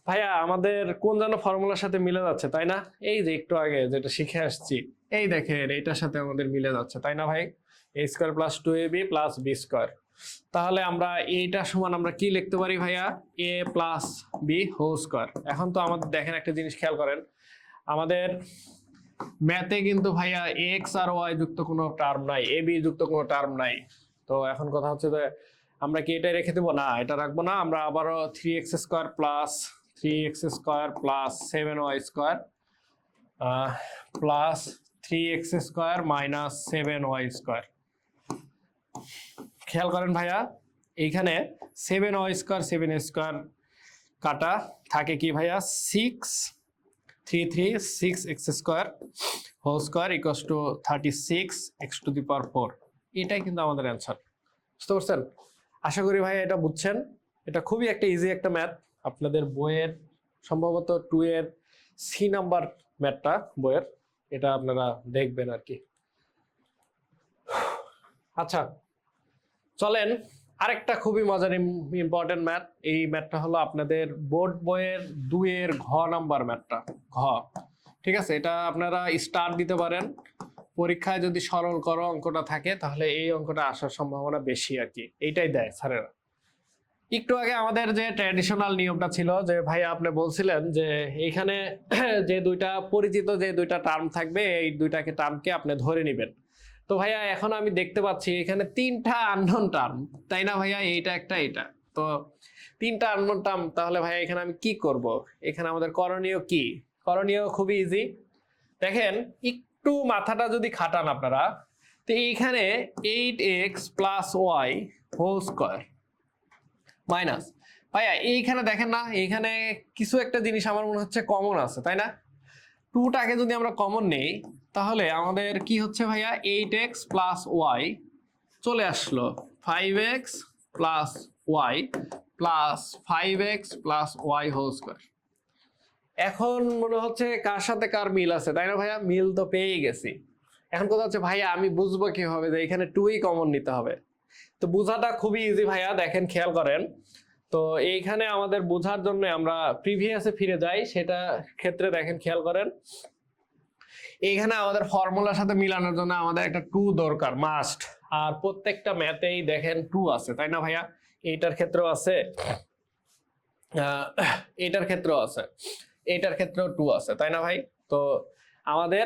ভাইয়া আমাদের কোন যেন ফর্মুলার সাথে মিলে যাচ্ছে, তাই না? এই যে একটু আগে যেটা শিখে আসছি, এই দেখেন এটার সাথে আমাদের মিলে যাচ্ছে, তাই না ভাই? a square plus 2ab plus b square. তাহলে আমরা এইটা সমান আমরা কি লিখতে পারি ভাইয়া? a plus b whole square. এখন তো আমাদের দেখেন একটা জিনিস খেয়াল করেন, আমাদের ম্যাথে কিন্তু ভাইয়া x আর y যুক্ত কোনো টার্ম নাই, ab যুক্ত কোনো টার্ম নাই। তো এখন কথা হচ্ছে যে আমরা কি এটা রেখে দেবো? না, এটা রাখবো না, আমরা আবারও 3x square plus 3x square plus 7y square plus 3x square minus 7y square. খেয়াল করেন ভাইয়া এইখানে 7y স্কয়ার 7 স্কয়ার কাটা থাকে কি ভাইয়া? 6 square whole square equals to 36 x to the power 4। এটাই কিন্তু আমাদের অ্যান্সার, বুঝতে পারছেন? আশা করি ভাই এটা বুঝছেন। এটা খুবই একটা ইজি একটা ম্যাথ, আপনাদের বইয়ের সম্ভবত 2 এর সি নাম্বার ম্যাথটা বইয়ের, এটা আপনারা দেখবেন আর কি। আচ্ছা চলেন আরেকটা খুবই মজার ইম্পর্টেন্ট ম্যাথ, এই ম্যাথটা হলো আপনাদের বোর্ড বইয়ের 2 এর ঘ নাম্বার ম্যাথটা, ঘ, ঠিক আছে? এটা আপনারা স্টার দিতে পারেন, পরীক্ষায় যদি সরল করো অঙ্কটা থাকে তাহলে এই অঙ্কটা আসার সম্ভাবনা বেশি আর কি, এইটাই দেয় স্যারেরা। একটু আগে আমাদের যে ট্র্যাডিশনাল নিয়মটা ছিল যে ভাই আপনি বলছিলেন যে এইখানে যে দুইটা পরিচিত যে দুইটা টার্ম থাকবে এই দুইটাকে টার্মকে আপনি ধরে নেবেন। তো ভাইয়া এখন আমি দেখতে পাচ্ছি এখানে তিনটা আননোন টার্ম, তাই না ভাইয়া? এইটা একটা, এটা তো তিনটা আননোন টার্ম। তাহলে ভাইয়া এখানে আমি কি করব? এখানে আমাদের করণীয় কি? করণীয় খুবই ইজি। দেখেন একটু মাথাটা যদি খাটান আপনারা, তো এইখানে 8x plus y whole square minus, ভাইয়া এইখানে দেখেন না, এইখানে কিছু একটা জিনিস আমার মনে হচ্ছে কমন আছে, তাই না? টুটাকে যদি আমরা কমন নেই তাহলে আমাদের কি হচ্ছে ভাইয়া, 8x প্লাস ওয়াই চলে আসলো 5x plus y plus 5x plus y whole square. এখন মনে হচ্ছে কার সাথে কার মিল আছে, তাই না ভাইয়া? মিল তো পেয়ে গেছি। এখন কথা হচ্ছে ভাইয়া আমি বুঝবো কিভাবে যে এখানে টুই কমন নিতে হবে? তো বোঝাটা খুবই ইজি ভাইয়া, দেখেন খেয়াল করেন। তো এইখানে আমাদের বোঝার জন্য আমরা প্রিভিয়াসে ফিরে যাই, সেটা ক্ষেত্রে দেখেন খেয়াল করেন, এইখানে আমাদের ফর্মুলার সাথে মিলানোর জন্য আমাদের একটা টু দরকার মাস্ট। আর প্রত্যেকটা ম্যাথেই দেখেন টু আছে, তাই না ভাইয়া? এইটার ক্ষেত্রেও আছে, এইটার ক্ষেত্রেও আছে, এইটার ক্ষেত্রেও টু আছে, তাই না ভাই? তো আমাদের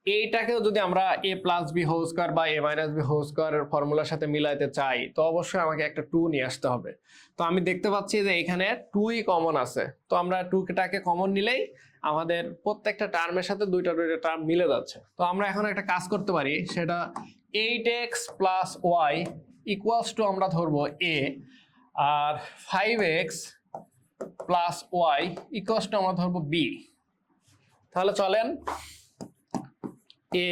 এইটাকেও যদি আমরা a plus B whole square বা a মাইনাস বি হোল স্কোয়ারের ফর্মুলার সাথে মিলাইতে চাই তো অবশ্যই আমাকে একটা টু নিয়ে আসতে হবে। তো আমি দেখতে পাচ্ছি যে এখানে টুই কমন আছে, তো আমরা টুটাকে কমন নিলেই আমাদের প্রত্যেকটা টার্মের সাথে দুইটা দুইটা টার্ম মিলে যাচ্ছে। তো আমরা এখন একটা কাজ করতে পারি, সেটা 8x plus y equals to আমরা ধরবো a, আর 5x plus y equals to আমরা ধরবো b। তাহলে চলেন, a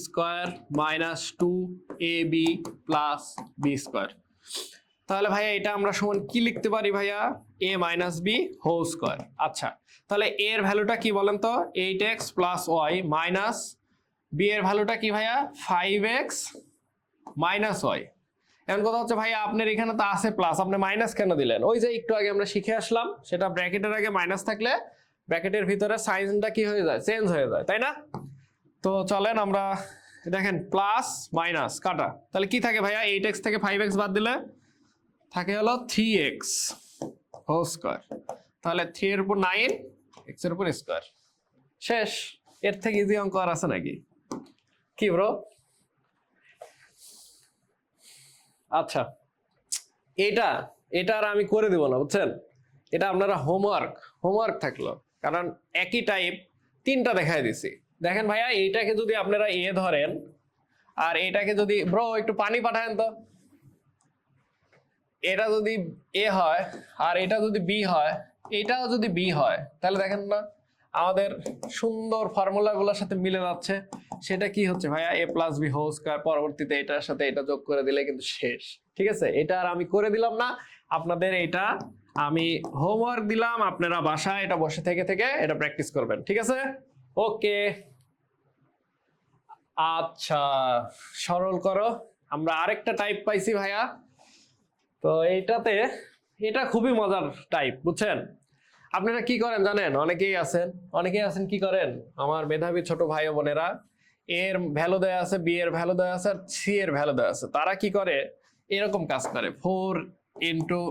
square minus 2ab plus B square. তাহলে ভাইয়া এটা আমরা সমান কি লিখতে পারি ভাইয়া? a minus B whole square. আচ্ছা, তাহলে a এর ভ্যালুটা কি বলেন তো? 8x plus Y minus b এর ভ্যালুটা কি ভাইয়া? 5x minus Y. এখন কথা হচ্ছে ভাইয়া আপনার এখানে তো আছে প্লাস, আপনি মাইনাস কেন দিলেন? ওই যে একটু আগে আমরা শিখে আসলাম, সেটা ব্র্যাকেটের আগে মাইনাস থাকলে ব্র্যাকেটের ভিতরে সাইনটা কি হয়ে যায়? চেঞ্জ হয়ে যায়, তাই না? তো চলেন আমরা দেখেন প্লাস মাইনাস কাটা, তাহলে কি থাকে ভাইয়া? 8x থেকে 5x বাদ দিলে থাকে হলো 3x হোল স্কোয়ার। তাহলে 3 এর উপর 9, x এর উপর স্কোয়ার। শেষ। এর থেকে ইজি অঙ্ক আর আছে নাকি? কি ব্রো? আচ্ছা, এটা আর আমি করে দিব না, বুঝছেন? এটা আপনারা হোমওয়ার্ক থাকলো, কারণ একই টাইপ তিনটা দেখাই দিছি। দেখেন ভাইয়া, এইটাকে যদি আপনারা এ ধরেন আর এটাকে যদি, ব্রো একটু পানি পাঠায়েন তো, এটা যদি এ হয় আর এটা যদি বি হয়, এটাও যদি বি হয়, তাহলে দেখেন না আমাদের সুন্দর ফর্মুলাগুলোর সাথে মিলে যাচ্ছে। সেটা কি হচ্ছে ভাইয়া? a plus B whole square, পরবর্তীতে এটার সাথে এটা যোগ করে দিলে কিন্তু শেষ। ঠিক আছে, এটা আর আমি করে দিলাম না, আপনাদের এটা আমি হোমওয়ার্ক দিলাম, আপনারা বাসায় এটা বসে থেকে থেকে এটা প্র্যাকটিস করবেন। ঠিক আছে, ওকে। আচ্ছা, সরল করো। আমরা আরেকটা টাইপ পাইছি ভাইয়া, তো এটা খুবই মজার টাইপ, বুঝছেন? আপনারা কি করেন জানেন? অনেকেই আছেন কি করেন, আমার মেধাবী ছোট ভাই ও বোনেরা, এর ভ্যালু দেয়া আছে, বি এর ভ্যালু দেয়া আছে, সি এর ভ্যালু দেয়া আছে, তারা কি করে এরকম কাজ করে, 4 ইন্টু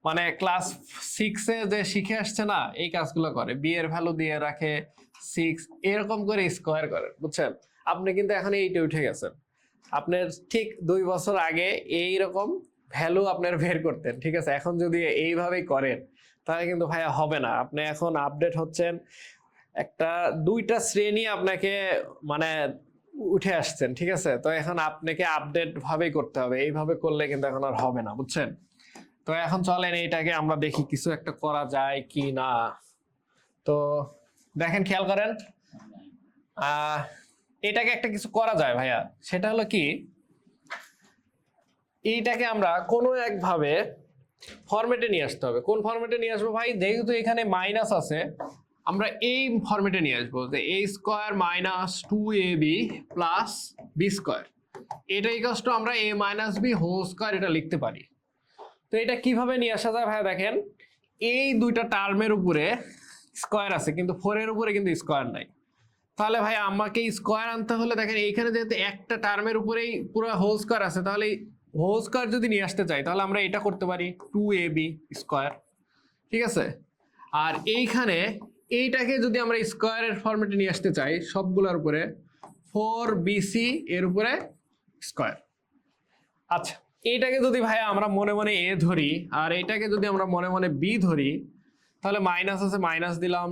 মানে ক্লাস 6 এ যে শিখে আসছে না, এই কাজগুলো করে, বি এর ভ্যালু দিয়ে রাখে 6, এরকম করে স্কোয়ার করে, বুঝছেন? আপনি কিন্তু এখন এইটা উঠে গেছেন, আপনার ঠিক 2 বছর আগে এইরকম ভ্যালু আপনার বের করতেন। ঠিক আছে, এখন যদি এইভাবেই করেন তাহলে কিন্তু ভাইয়া হবে না। আপনি এখন আপডেট হচ্ছেন, একটা 2টা শ্রেণী আপনাকে মানে উঠে আসছেন। ঠিক আছে, তো এখন আপনাকে আপডেট ভাবেই করতে হবে, এইভাবে করলে কিন্তু এখন আর হবে না, বুঝছেন? তো এখন চলেন এইটাকে আমরা দেখি কিছু একটা করা যায় কি না। তো দেখেন খেয়াল করেন, এটাকে একটা কিছু করা যায় ভাইয়া, সেটা হলো কি, এইটাকে আমরা কোনো একভাবে ফরম্যাটে নিয়ে আসতে হবে। কোন ফরম্যাটে নিয়ে আসবো ভাই? যেহেতু এখানে মাইনাস আছে, আমরা এই ফরম্যাটে নিয়ে আসবো যে a square minus 2ab plus B square, এটা ইকুয়ালস টু আমরা a minus B whole square এটা লিখতে পারি। তো এটা কিভাবে নিয়ে আসা যায় ভাইয়া? দেখেন, এই দুইটা টার্মের উপরে স্কোয়ার আছে কিন্তু 4 এর উপরে কিন্তু স্কোয়ার নাই। তাহলে ভাই আমাকে স্কোয়ার আনতে হলে দেখেন এইখানে যেহেতু একটা টার্মের উপরেই পুরো হোল স্কোয়ার আছে, তাহলে হোল স্কয়ার যদি নিয়ে আসতে চাই তাহলে আমরা এটা করতে পারি 2ab স্কয়ার, ঠিক আছে। আর এইখানে এইটাকে যদি আমরা স্কয়ারের ফরম্যাটে নিয়ে আসতে চাই সবগুলোর উপরে 4bc এর উপরে স্কয়ার। আচ্ছা, এইটাকে যদি ভাই আমরা মনে মনে a ধরি আর এইটাকে যদি আমরা মনে মনে b ধরি তাহলে মাইনাস আছে, মাইনাস দিলাম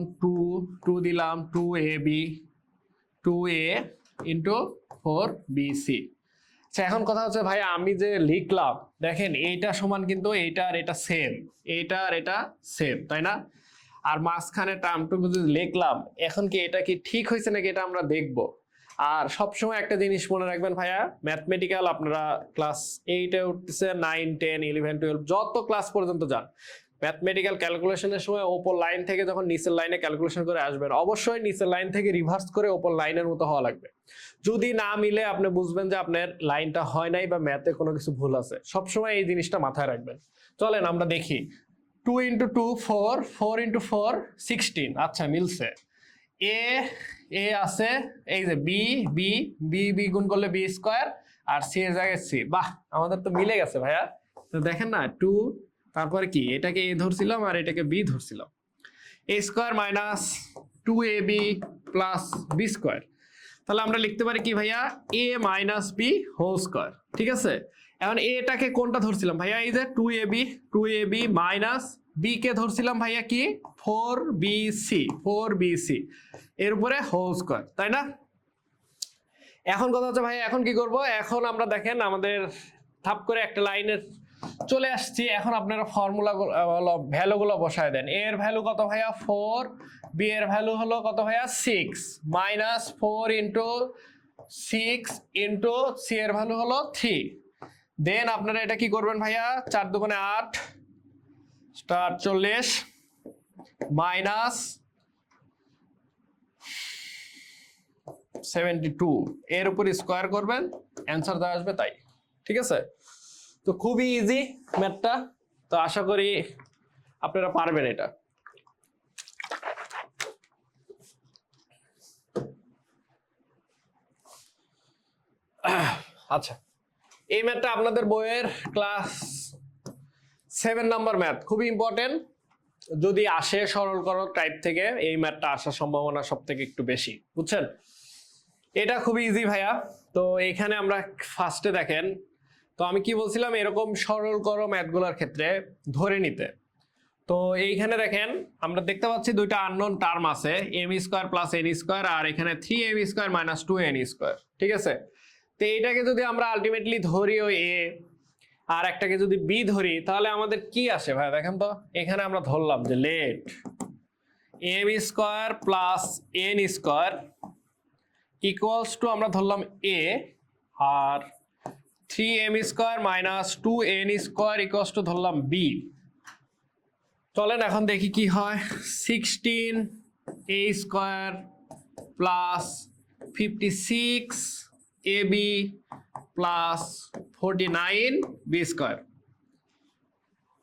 2 দিলাম 2ab 2a ইন্টু 4bc। আচ্ছা, এখন কথা হচ্ছে ভাই আমি যে লিখলাম দেখেন এইটা সমান কিন্তু এইটা আর এটা সেম, এইটা আর এটা সেম, তাই না? আর মাঝখানে টার্মটুকু যদি লিখলাম, এখন কি এটা কি ঠিক হয়েছে নাকি এটা আমরা দেখব। আর সবসময় একটা জিনিস মনে রাখবেন ভাইয়া, ম্যাথমেটিক্যাল আপনারা ক্লাস 8-এ উঠতেছে, 9, 10, 11, 12 যত ক্লাস পর্যন্ত যান, ম্যাথমেটিক্যাল ক্যালকুলেশনের সময় ওপর লাইন থেকে যখন নিচের লাইনে ক্যালকুলেশন করে আসবেন অবশ্যই নিচের লাইন থেকে রিভার্স করে ওপর লাইনের মতো হওয়া লাগবে। যদি না মিলে আপনি বুঝবেন যে আপনার লাইনটা হয় নাই বা ম্যাথে কোনো কিছু ভুল আছে, সবসময় এই জিনিসটা মাথায় রাখবেন। চলেন আমরা দেখি 2 × 2 4, 4 × 4 16। আচ্ছা, মিলছে। এ আছে, এই যে বি বি বি বি গুণ করলে বি স্কয়ার আর সি এর জায়গায় সি। বাহ, আমাদের তো মিলে গেছে ভাইয়া। তো দেখেন না 2, তারপরে কি এটাকে এ ধরছিলাম আর এটাকে বি ধরছিলাম, a square minus 2ab plus b square. তাহলে আমরা লিখতে পারি কি ভাইয়া, a minus B whole square, ঠিক আছে। এখন এটাকে কোনটা ধরছিলাম ভাইয়া, এই যে 2ab মাইনাস বি কে ধরছিলাম ভাইয়া কি 4bc এর উপরে হোল স্কয়ার, তাই না? এখন কথা হচ্ছে ভাইয়া এখন কি করব, এখন আমরা দেখেন আমাদের থাপ করে একটা লাইনের চলে আসছি। এখন আপনারা ফর্মুলা ভ্যালুগুলো বসায় দেন। এ এর ভ্যালু কত ভাইয়া 4, বি এর ভ্যালু হলো কত ভাইয়া 6, মাইনাস 4 ইন্টু 6 ইন্টু সি এর ভ্যালু হলো 3। দেন আপনারা এটা কি করবেন ভাইয়া, 4 দুগুণে 8 স্টার 40 মাইনাস 72 এর উপর স্কয়ার করবেন, অ্যান্সার দেওয়া আসবে তাই, ঠিক আছে। তো খুবই ইজি ম্যাথটা, তো আশা করি আপনারা পারবেন এটা। আচ্ছা, এই ম্যাথটা আপনাদের বইয়ের ক্লাস 7 নাম্বার ম্যাথ, খুবই ইম্পর্টেন্ট। যদি আসে সরল করো টাইপ থেকে এই ম্যাথটা আসার সম্ভাবনা সব থেকে একটু বেশি, বুঝছেন। এটা খুবই ইজি ভাইয়া। তো এখানে আমরা ফার্স্টে দেখেন, তো আমি কি বলছিলাম এরকম সরল করো ম্যাথগুলোর ক্ষেত্রে ধরে নিতে। তো এইখানে দেখেন আমরা দেখতে পাচ্ছি দুইটা আননোন টার্ম আছে, m square plus n square আর এখানে 3am square minus 2n square, ঠিক আছে। তো এইটাকে যদি আমরা আলটিমেটলি ধরি ওই এ আর একটাকে যদি বি ধরি তাহলে আমাদের কি আসে ভাই দেখেন তো। এখানে আমরা ধরলাম যে let m square plus n square equals to আমরা ধরলাম এ, আর 3m square minus 2n square equals to ধরলাম বি। চলেন এখন দেখি কি হয়। 16a square plus 56ab plus 49b square.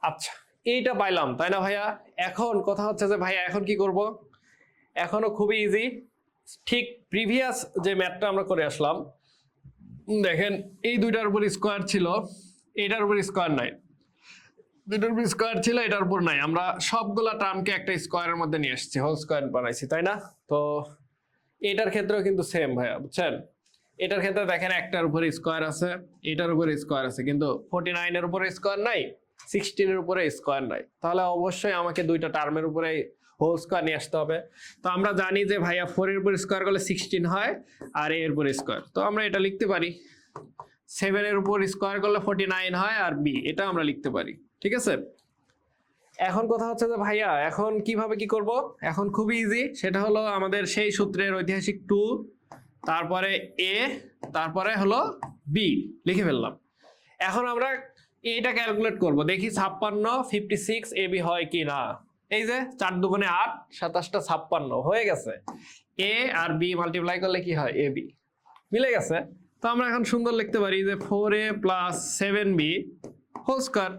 আচ্ছা, এইটা পাইলাম তাই না ভাইয়া। এখন কথা হচ্ছে যে ভাইয়া এখন কি করব, এখনো খুবই ইজি, ঠিক প্রিভিয়াস যে ম্যাথটা আমরা করে আসলাম। দেখেন এই দুইটার উপর স্কয়ার ছিল, এটার উপর স্কয়ার নাই, দুইটার উপর স্কয়ার ছিল এটার উপর নাই, আমরা সবগুলা টার্মকে একটা স্কয়ারের মধ্যে নিয়ে এসেছি, হোল স্কয়ার বানাইছি, তাই না। তো এটার ক্ষেত্রেও কিন্তু সেম ভাইয়া, বুঝছেন। এটার ক্ষেত্রে দেখেন একটার উপরে স্কয়ার আছে, এটার উপরে স্কয়ার আছে, কিন্তু 49 এর উপরে স্কয়ার নাই, 16 এর উপরে স্কয়ার নাই। তাহলে অবশ্যই আমাকে দুইটা টার্মের উপরে হোল স্কয়ার নিয়ে আসতে হবে। তো আমরা জানি যে ভাইয়া 4 এর উপর স্কয়ার করলে 16 হয় আর এর উপর স্কয়ার, তো আমরা এটা লিখতে পারি 7 এর উপর স্কয়ার করলে 49 হয় আর বি, এটা আমরা লিখতে পারি, ঠিক আছে। এখন কথা হচ্ছে যে ভাইয়া এখন কিভাবে কি করব, এখন খুবই ইজি, সেটা হলো আমাদের সেই সূত্রের ঐতিহাসিক 2, তারপরে এ, তারপরে হলো বি লিখে ফেললাম। এখন আমরা এটা ক্যালকুলেট করব, দেখি 56 56 এবি হয় কি না। এই যে 4 দুগুণে 8 27টা 56 হয়ে গেছে। এ আর বি মাল্টিপ্লাই করলে কি হয়, এ বি, মিলে গেছে। তো আমরা এখন সুন্দর লিখতে পারি যে 4a plus 7b whole square.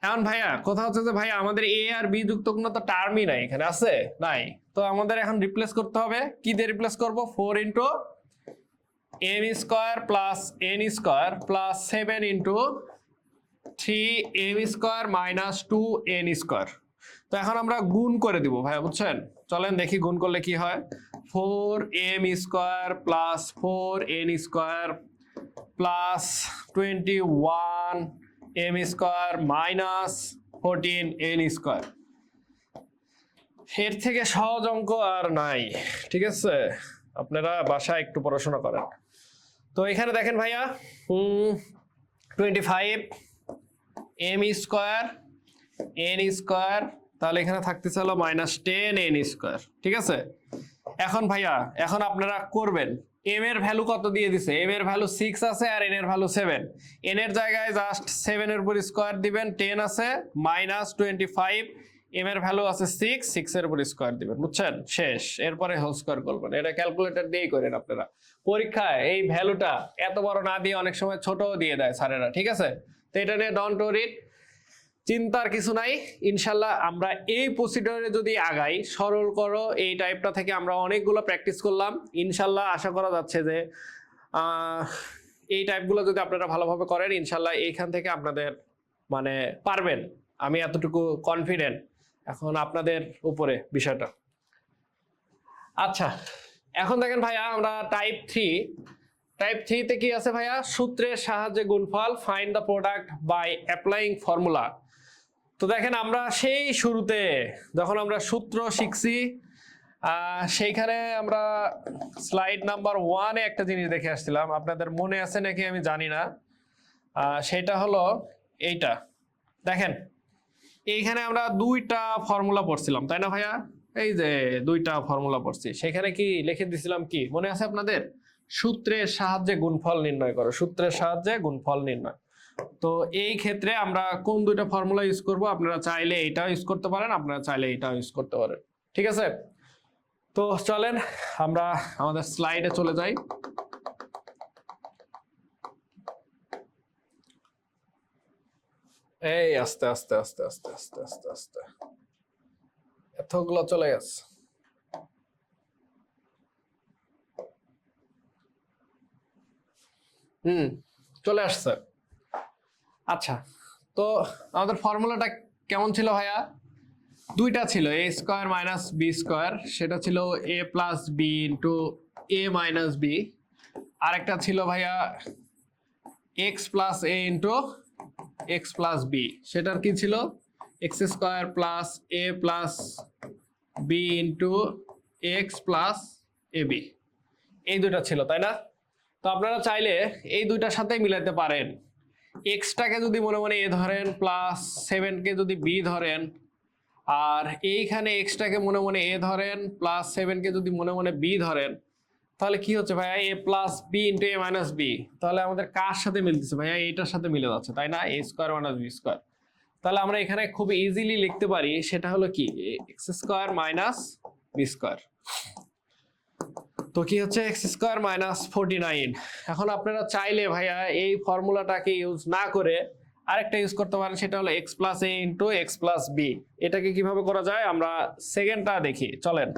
এখন ভাইয়া কথা হচ্ছে যে ভাইয়া আমাদের এ আর বি যুক্ত কোনো তো টার্মই নাই, এখানে আছে নাই, তো আমাদের এখন রিপ্লেস করতে হবে। কি দিয়ে রিপ্লেস করব, 4 into m square plus n square plus 7 into 3 m square minus 2 n square. তো এখন আমরা গুণ করে দিব ভাইয়া, বুঝছেন? চলেন দেখি গুণ করলে কি হয়। 4 m square plus 4 n square plus 21 m square minus 14 n square. এর থেকে সহজ অঙ্ক আর নাই, ঠিক আছে? আপনারা বাসায় একটু পড়াশোনা করেন। তো এখানে দেখেন ভাইয়া 25 এম স্কোয়ার এন স্কোয়ার, তাহলে এখানে থাকতেছে হলো -10 এন স্কোয়ার, ঠিক আছে? এখন ভাইয়া এখন আপনারা করবেন, এম এর ভ্যালু কত দিয়ে দিছে? এম এর ভ্যালু 6 আছে আর এন এর ভ্যালু 7। এন এর জায়গায় জাস্ট 7 এর উপর স্কোয়ার দিবেন, 10 আছে -25, এম এর ভ্যালু আছে 6 এর উপর স্কোয়ার দিবেন, বুঝছেন? শেষ। এরপরে হোল স্কোয়ার করবেন। এটা ক্যালকুলেটর দিয়েই করেন আপনারা। পরীক্ষায় এই ভ্যালুটা এত বড় না দিয়ে অনেক সময় ছোটও দিয়ে দেয় স্যারেরা, ঠিক আছে? তো এটা নিয়ে ডোন্ট ওয়ারি, চিন্তার কিছু নাই। ইনশাল্লাহ আমরা এই প্রসিডিউরে যদি আগাই, সরল করো এই টাইপটা থেকে আমরা অনেকগুলো প্র্যাকটিস করলাম, ইনশাল্লাহ আশা করা যাচ্ছে যে এই টাইপগুলো যদি আপনারা ভালোভাবে করেন, ইনশাল্লাহ এইখান থেকে আপনাদের মানে পারবেন, আমি এতটুকু কনফিডেন্ট। এখন আপনাদের উপরে বিষয়টা। আচ্ছা, এখন দেখেন ভাইয়া আমরা টাইপ 3 তে কি আছে ভাইয়া? সূত্রের সাহায্যে গুণফল, find the product by applying formula. তো দেখেন আমরা সেই শুরুতে যখন আমরা সূত্র শিখছি, সেইখানে আমরা স্লাইড নাম্বার 1-এ একটা জিনিস দেখে আসছিলাম, আপনাদের মনে আছে নাকি আমি জানি না। সেটা হলো এইটা, দেখেন এইখানে আমরা 2টা ফর্মুলা পড়ছিলাম, তাই না ভাইয়া? এই যে 2টা ফর্মুলা পড়ছি, সেখানে কি লিখে দিছিলাম, কি মনে আছে আপনাদের? সূত্রের সাহায্যে গুণফল নির্ণয় করো, সূত্রের সাহায্যে গুণফল নির্ণয়। তো এই ক্ষেত্রে আমরা কোন 2টা ফর্মুলা ইউজ করব? আপনারা চাইলে এটাও ইউজ করতে পারেন, আপনারা চাইলে এটাও ইউজ করতে পারেন, ঠিক আছে? তো চলেন আমরা আমাদের স্লাইডে চলে যাই। এই আস্তে আস্তে আস্তে আস্তে আস্তে আস্তে আস্তে এতগুলো চলে গেছে। চলে আসছে। আচ্ছা, তো আমাদের ফর্মুলাটা কেমন ছিল ভাইয়া? 2টা ছিল, a square minus B square, সেটা ছিল a plus B into A minus b. আরেকটা ছিল ভাইয়া x plus a into x plus b, সেটার কি ছিল? X square plus a plus B into x plus A b. এই 2টা ছিল, তাই না? তো আপনারা চাইলে এই 2টার সাথে মিলাতে পারেন। এক্সটাকে যদি মনে মনে এ ধরেন, প্লাস 7কে যদি বি ধরেন, আর এইখানে এক্সটাকে মনে মনে এ ধরেন, প্লাস 7কে যদি মনে মনে বি ধরেন, তাহলে কি হচ্ছে ভাইয়া? A plus B into A minus B. তাহলে আমাদের কার সাথে মিলতেছে ভাইয়া? এইটার সাথে মিলে যাচ্ছে, তাই না? এ স্কোয়ার মাইনাস বি স্কোয়ার। তাহলে আমরা এখানে খুব ইজিলি লিখতে পারি, সেটা হলো কি? X square minus B square. তো কি হচ্ছে? X square minus 49। এখন আপনারা চাইলে ভাইয়া এই ফর্মুলাটাকে ইউজ না করে আরেকটা ইউজ করতে পারেন, সেটা হলো x plus a into x plus B. এটাকে কিভাবে করা যায় আমরা সেকেন্ডটা দেখি, চলেন।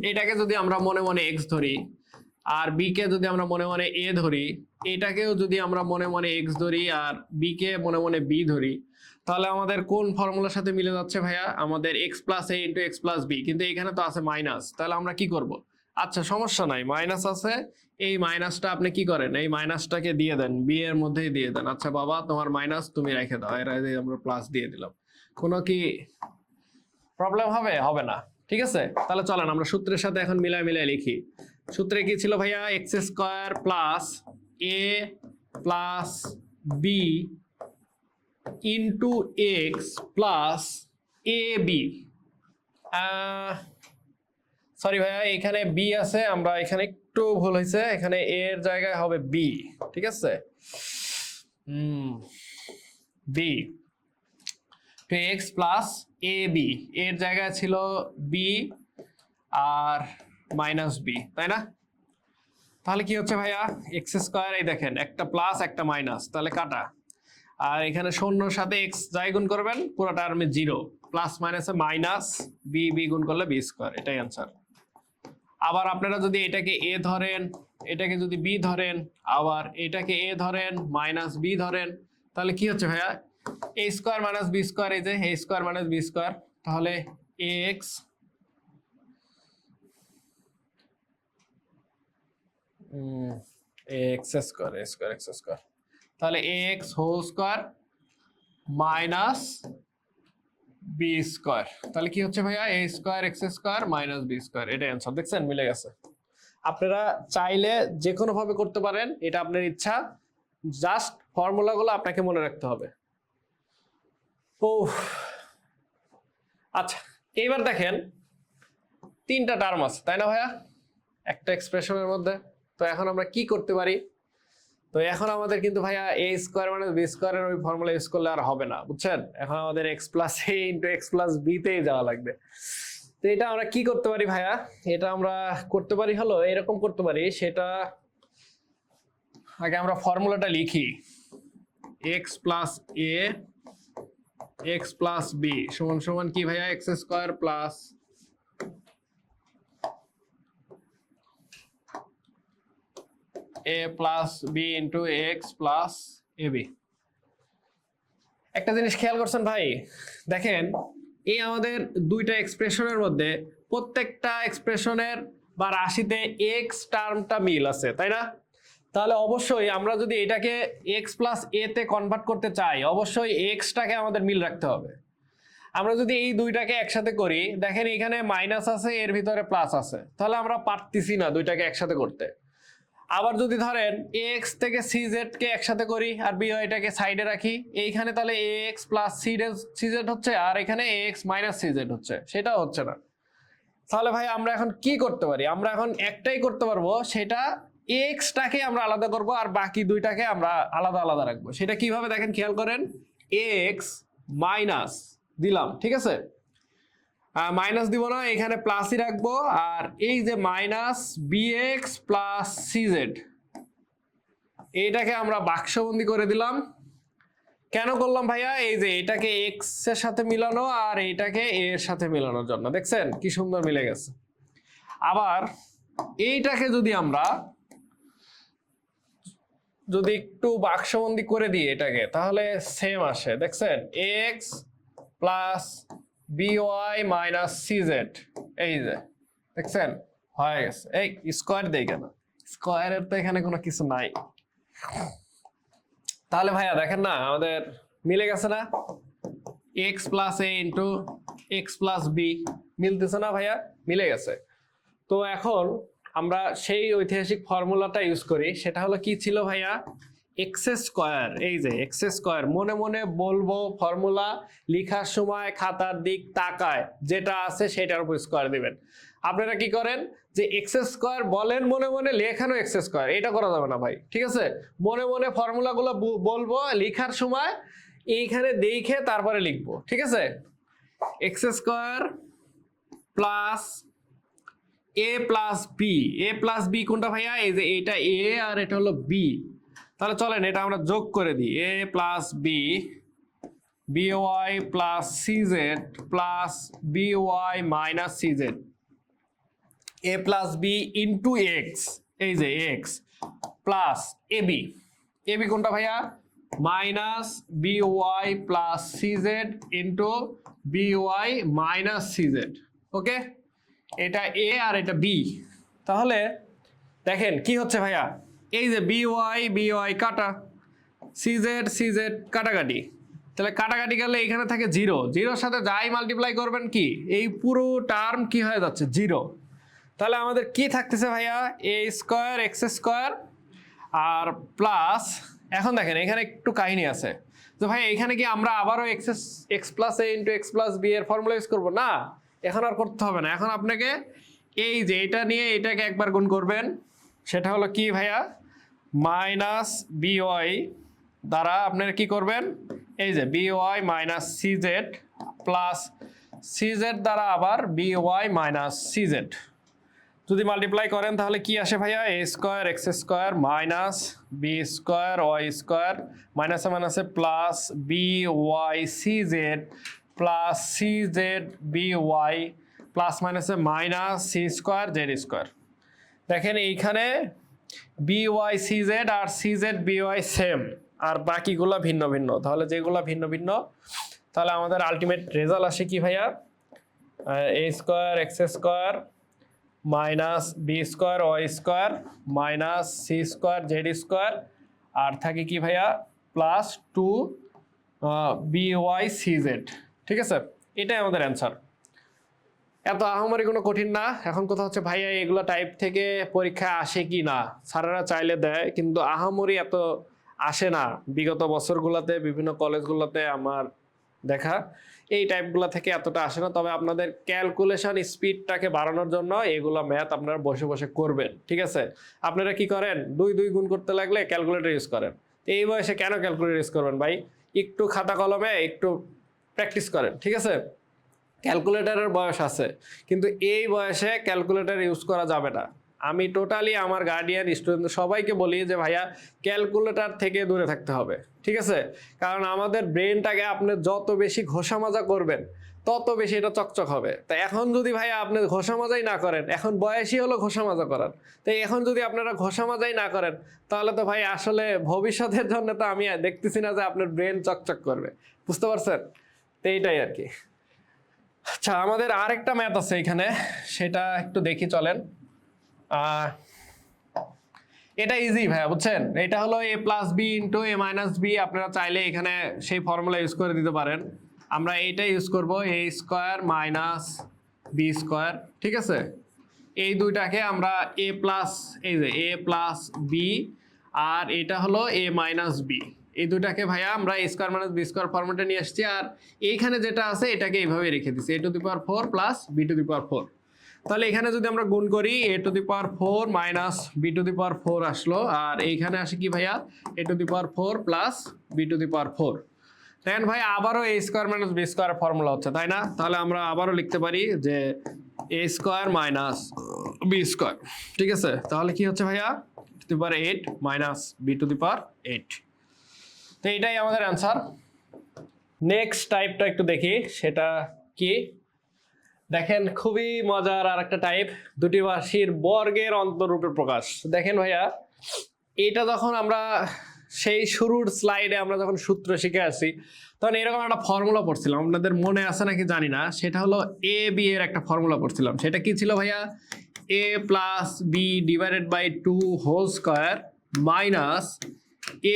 এটাকে যদি আমরা মনে মনে এক্স ধরি, আর বি কে যদি আমরা মনে মনে এ ধরি, এটাকেও যদি আমরা মনে মনে এক্স ধরি আর বি কে মনে মনে বি ধরি, তাহলে আমাদের কোন ফর্মুলার সাথে মিলে যাচ্ছে ভাইয়া? আমাদের x plus a into x plus B. কিন্তু এখানে তো আছে মাইনাস, তাহলে আমরা কি করব? আচ্ছা সমস্যা নাই, মাইনাস আছে, এই মাইনাসটা আপনি কি করেন? এই মাইনাসটাকে দিয়ে দেন, বি এর মধ্যেই দিয়ে দেন। আচ্ছা বাবা, তোমার মাইনাস তুমি রেখে দাও, এর আমরা প্লাস দিয়ে দিলাম। কোনো কি প্রবলেম হবে? হবে না, ঠিক আছে? তাহলে চলেন আমরা সূত্রের সাথে এখন মিলায় মিলায় লিখি। সূত্রে কি ছিল ভাইয়া? X square plus a plus B into x plus A b. Sorry ভাইয়া, এখানে বি আছে, আমরা এখানে একটু ভুল হয়েছে, এখানে এ এর জায়গায় হবে বি, ঠিক আছে? B two x plus A B, এর জায়গায় ছিল বি আর মাইনাস বি, তাই না? তাহলে কি হচ্ছে ভাইয়া? এক্স স্কোয়ার, এই দেখেন একটা প্লাস একটা মাইনাস, তাহলে কাটা। আর এখানে শূন্যর সাথে এক্স যাই গুণ করবেন পুরো টার্মে 0, প্লাস মাইনাসে মাইনাস বি, বি গুণ করলে বি স্কোয়ার, এটাই অ্যান্সার। আবার আপনারা যদি এটাকে এ ধরেন, এটাকে যদি বি ধরেন, আবার এটাকে এ ধরেন মাইনাস বি ধরেন, তাহলে কি হচ্ছে ভাইয়া? এ স্কোয়ার মাইনাস বি স্কোয়ার, এই যে a square minus B square, তাহলে a x x square, a square x square, তাহলে a x whole square minus B square, তাহলে কি হচ্ছে ভাইয়া? এ square x square minus B square, এটাই অ্যান্সার। দেখছেন মিলে গেছে। আপনারা চাইলে যে কোনো ভাবে করতে পারেন, এটা আপনার ইচ্ছা, জাস্ট ফর্মুলাগুলো আপনাকে মনে রাখতে হবে। ও আচ্ছা, এইবার দেখেন তিনটা টার্ম আছে তাই না ভাইয়া একটা এক্সপ্রেশনের মধ্যে। তো এখন আমরা কি করতে পারি? তো এখন আমাদের কিন্তু ভাইয়া এ স্কোয়ার মাইনাস বি স্কোয়ারের ওই ফর্মুলা ইউজ করলে আর হবে না, বুঝছেন? এখন আমাদের x plus a into x plus বিতেই যাওয়া লাগবে। তো এটা আমরা কি করতে পারি ভাইয়া? এটা আমরা করতে পারি হলো এরকম করতে পারি, সেটা আগে আমরা ফর্মুলাটা লিখি। X plus a x plus b সমান সমান কি ভাইয়া? X square plus a plus B into x plus A b. একটা জিনিস খেয়াল করছেন ভাই, দেখেন এই আমাদের দুইটা এক্সপ্রেশনের মধ্যে প্রত্যেকটা এক্সপ্রেশনের বা রাশিতে এক্স টার্মটা মিল আছে তাই না? তাহলে অবশ্যই আমরা যদি এটাকে এক্স প্লাস এ তে কনভার্ট করতে চাই, অবশ্যই এক্সটাকে আমাদের মিল রাখতে হবে। আমরা যদি এই দুইটাকে একসাথে করি, দেখেন এখানে মাইনাস আছে, এর ভিতরে প্লাস আছে, তাহলে আমরা পারতেছি না দুইটাকে একসাথে করতে। আবার যদি ধরেন এক্স থেকে সিজেড কে একসাথে করি আর বি ওয়াইটাকে সাইডে রাখি, এইখানে তাহলে এক্স প্লাস সিজেড হচ্ছে, আর এখানে এক্স মাইনাস সিজেড হচ্ছে, সেটাও হচ্ছে না। তাহলে ভাই আমরা এখন কি করতে পারি? আমরা এখন একটাই করতে পারবো, সেটা এক্সটাকে আমরা আলাদা করব আর বাকি দুইটাকে আমরা আলাদা আলাদা রাখবো। সেটা কিভাবে দেখেন, খেয়াল করেন। এক্স মাইনাস দিলাম, ঠিক আছে, মাইনাস দিব না, এখানে প্লাসই রাখবো, আর এই যে মাইনাস বি এক্স প্লাস সিজেড, এইটাকে আমরা বাক্সবন্দি করে দিলাম। কেন করলাম ভাইয়া? এই যে এটাকে এক্স এর সাথে মিলানো আর এইটাকে এ এর সাথে মিলানোর জন্য। দেখছেন কি সুন্দর মিলে গেছে। আবার এইটাকে যদি আমরা একটু বাক্সবন্দি করে দিই এটাকে, তাহলে সেম আসে। দেখছেন x plus B Y minus সিজেড, এই যে দেখছেন হয়ে গেছে। এই স্কোয়ার দেই কেন? স্কোয়ারের তো এখানে কোনো কিছু নাই। তাহলে ভাইয়া দেখেন না আমাদের মিলে গেছে না? X plus a into x plus B মিলতেছে না ভাইয়া? মিলে গেছে। তো এখন আমরা সেই ঐতিহাসিক ফর্মুলাটা ইউজ করি, সেটা হলো কি ছিল ভাইয়া? X square. এই যে এক্স স্কোয়ার মনে মনে বলবো, ফর্মুলা লেখার সময় খাতার দিক তাকায় যেটা আছে সেটার উপর স্কোয়ার দিবেন। আপনারা কি করেন যে এক্স স্কোয়ার বলেন মনে মনে, লেখানো এক্স স্কোয়ার, এটা করা যাবে না ভাই, ঠিক আছে? মনে মনে ফর্মুলাগুলো বলবো, লেখার সময় এইখানে দেখে তারপরে লিখবো, ঠিক আছে? X square plus a plus B. A plus B কোনটা ভাইয়া? এই যে এটা এ আর এটা হলো বি। তাহলে চলেন এটা আমরা যোগ করে দিই। A plus B, B Y plus C Z plus B Y minus C Z, A plus B into X, এই যে এক্স প্লাস এবি। এবি কোনটা ভাইয়া? Minus B Y plus C Z into B Y minus C Z. Okay, এটা A আর এটা B. তাহলে দেখেন কি হচ্ছে ভাইয়া? এই যে বি ওয়াই কাটা, সিজেড সিজেড কাটাকাটি, তাহলে কাটাকাটি গেলে এখানে থাকে জিরো, জিরোর সাথে যাই মাল্টিপ্লাই করবেন কি এই পুরো টার্ম কি হয়ে যাচ্ছে? জিরো। তাহলে আমাদের কি থাকতেছে ভাইয়া? এ স্কোয়ার এক্স স্কোয়ার আর প্লাস, এখন দেখেন এখানে একটু কাহিনী আছে। তো ভাই এখানে কি আমরা আবারও x plus a into x plus B এর ফর্মুলা ইউজ করবো? না, এখন আর করতে হবে না। এখন আপনাকে এই যে এটা নিয়ে এটাকে একবার গুণ করবেন, সেটা হলো কি ভাইয়া? মাইনাস বি ওয়াই দ্বারা আপনারা কি করবেন? এই যে B Y minus C Z plus C Z দ্বারা আবার বি ওয়াই মাইনাস সিজেড যদি মাল্টিপ্লাই করেন, তাহলে কি আসে ভাইয়া? এ square x square minus B square Y square মাইনাসে মাইনাসে plus B Y C Z plus C Z B Y plus মাইনাসে minus C square Z square. দেখেন এইখানে বি ওয়াই সি জেড আর C Z B Y same, আর বাকিগুলো ভিন্ন ভিন্ন। তাহলে যেগুলো ভিন্ন ভিন্ন, তাহলে আমাদের আলটিমেট রেজাল্ট আসে কি ভাইয়া, এ square x square minus B square Y square minus C square Z square, আর থাকে কি ভাইয়া plus 2 b Y C z. ঠিক আছে, এটাই আমাদের অ্যান্সার। এত আহামরি কোনো কঠিন না। এখন কথা হচ্ছে ভাইয়া এগুলো টাইপ থেকে পরীক্ষা আসে কি না, স্যারেরা চাইলে দেয় কিন্তু আহামরি এত আসে না। বিগত বছরগুলোতে বিভিন্ন কলেজগুলোতে আমার দেখা এই টাইপগুলো থেকে এতটা আসে না। তবে আপনাদের ক্যালকুলেশন স্পিডটাকে বাড়ানোর জন্য এগুলো ম্যাথ আপনারা বসে বসে করবেন। ঠিক আছে, আপনারা কি করেন, 2 গুণ করতে লাগলে ক্যালকুলেটর ইউজ করেন। এই বয়সে কেন ক্যালকুলেটর ইউজ করবেন ভাই, একটু খাতা কলমে একটু প্র্যাকটিস করেন। ঠিক আছে, ক্যালকুলেটরের বয়স আছে কিন্তু এই বয়সে ক্যালকুলেটর ইউজ করা যাবে না। আমি টোটালি আমার গার্ডিয়ান স্টুডেন্ট সবাইকে বলি যে ভাইয়া ক্যালকুলেটর থেকে দূরে থাকতে হবে। ঠিক আছে, কারণ আমাদের ব্রেনটাকে আপনি যত বেশি ঘষা মাজা করবেন তত বেশি এটা চকচক হবে। তাই এখন যদি ভাইয়া আপনি ঘষা মাজাই না করেন, এখন বয়সই হলো ঘষা মাজা করার, তাই এখন যদি আপনারা ঘষা মাজাই না করেন তাহলে তো ভাই আসলে ভবিষ্যতের জন্য তো আমি দেখতেছি না যে আপনার ব্রেন চকচক করবে। বুঝতে পারছেন? তো এইটাই আর কি। আচ্ছা, আমাদের আরেকটা ম্যাথ আছে এখানে, সেটা একটু দেখি চলেন। এটা ইজি ভাইয়া, বুঝছেন? এটা হলো A plus B into A minus B. আপনারা চাইলে এখানে সেই ফর্মুলা ইউজ করে দিতে পারেন। আমরা এইটা ইউজ করব, এ স্কোয়ার মাইনাস বি স্কোয়ার। ঠিক আছে, এই দুইটাকে আমরা এ প্লাস, এই যে এ প্লাস বি আর এটা হলো এ মাইনাস বি, এই দুটাকে ভাইয়া আমরা এ স্কোয়ার মাইনাস বি স্কোয়ার ফর্মেটে নিয়ে আসছি। আর এইখানে যেটা আছে এটাকে এইভাবে রেখে দিচ্ছি, a to the power 4 plus b to the power 4। তাহলে এখানে যদি আমরা গুণ করি a to the power 4 minus b to the power 4 আসলো, আর এইখানে আসে কি ভাইয়া a to the power 4 plus b to the power 4। দেখেন ভাই আবারও a square minus B square formula হচ্ছে, তাই না? তাহলে আমরা আবারও লিখতে পারি যে a square minus B square. ঠিক আছে, তাহলে কি হচ্ছে ভাইয়া to the power 8 minus b to the power 8। তো এটাই আমাদের অ্যান্সার। নেক্সট টাইপটা একটু দেখি, সেটা কি দেখেন, খুবই মজার আর একটা টাইপ, দুটি রাশির বর্গের অন্তররূপে প্রকাশ। দেখেন ভাইয়া, এটা যখন আমরা সেই শুরুর স্লাইডে আমরা যখন সূত্র শিখে আসি তখন এরকম একটা ফর্মুলা পড়ছিলাম, আপনাদের মনে আছে নাকি জানি না। সেটা হলো এ বি এর একটা ফর্মুলা পড়ছিলাম। সেটা কি ছিল ভাইয়া, a plus b divided by 2 whole square minus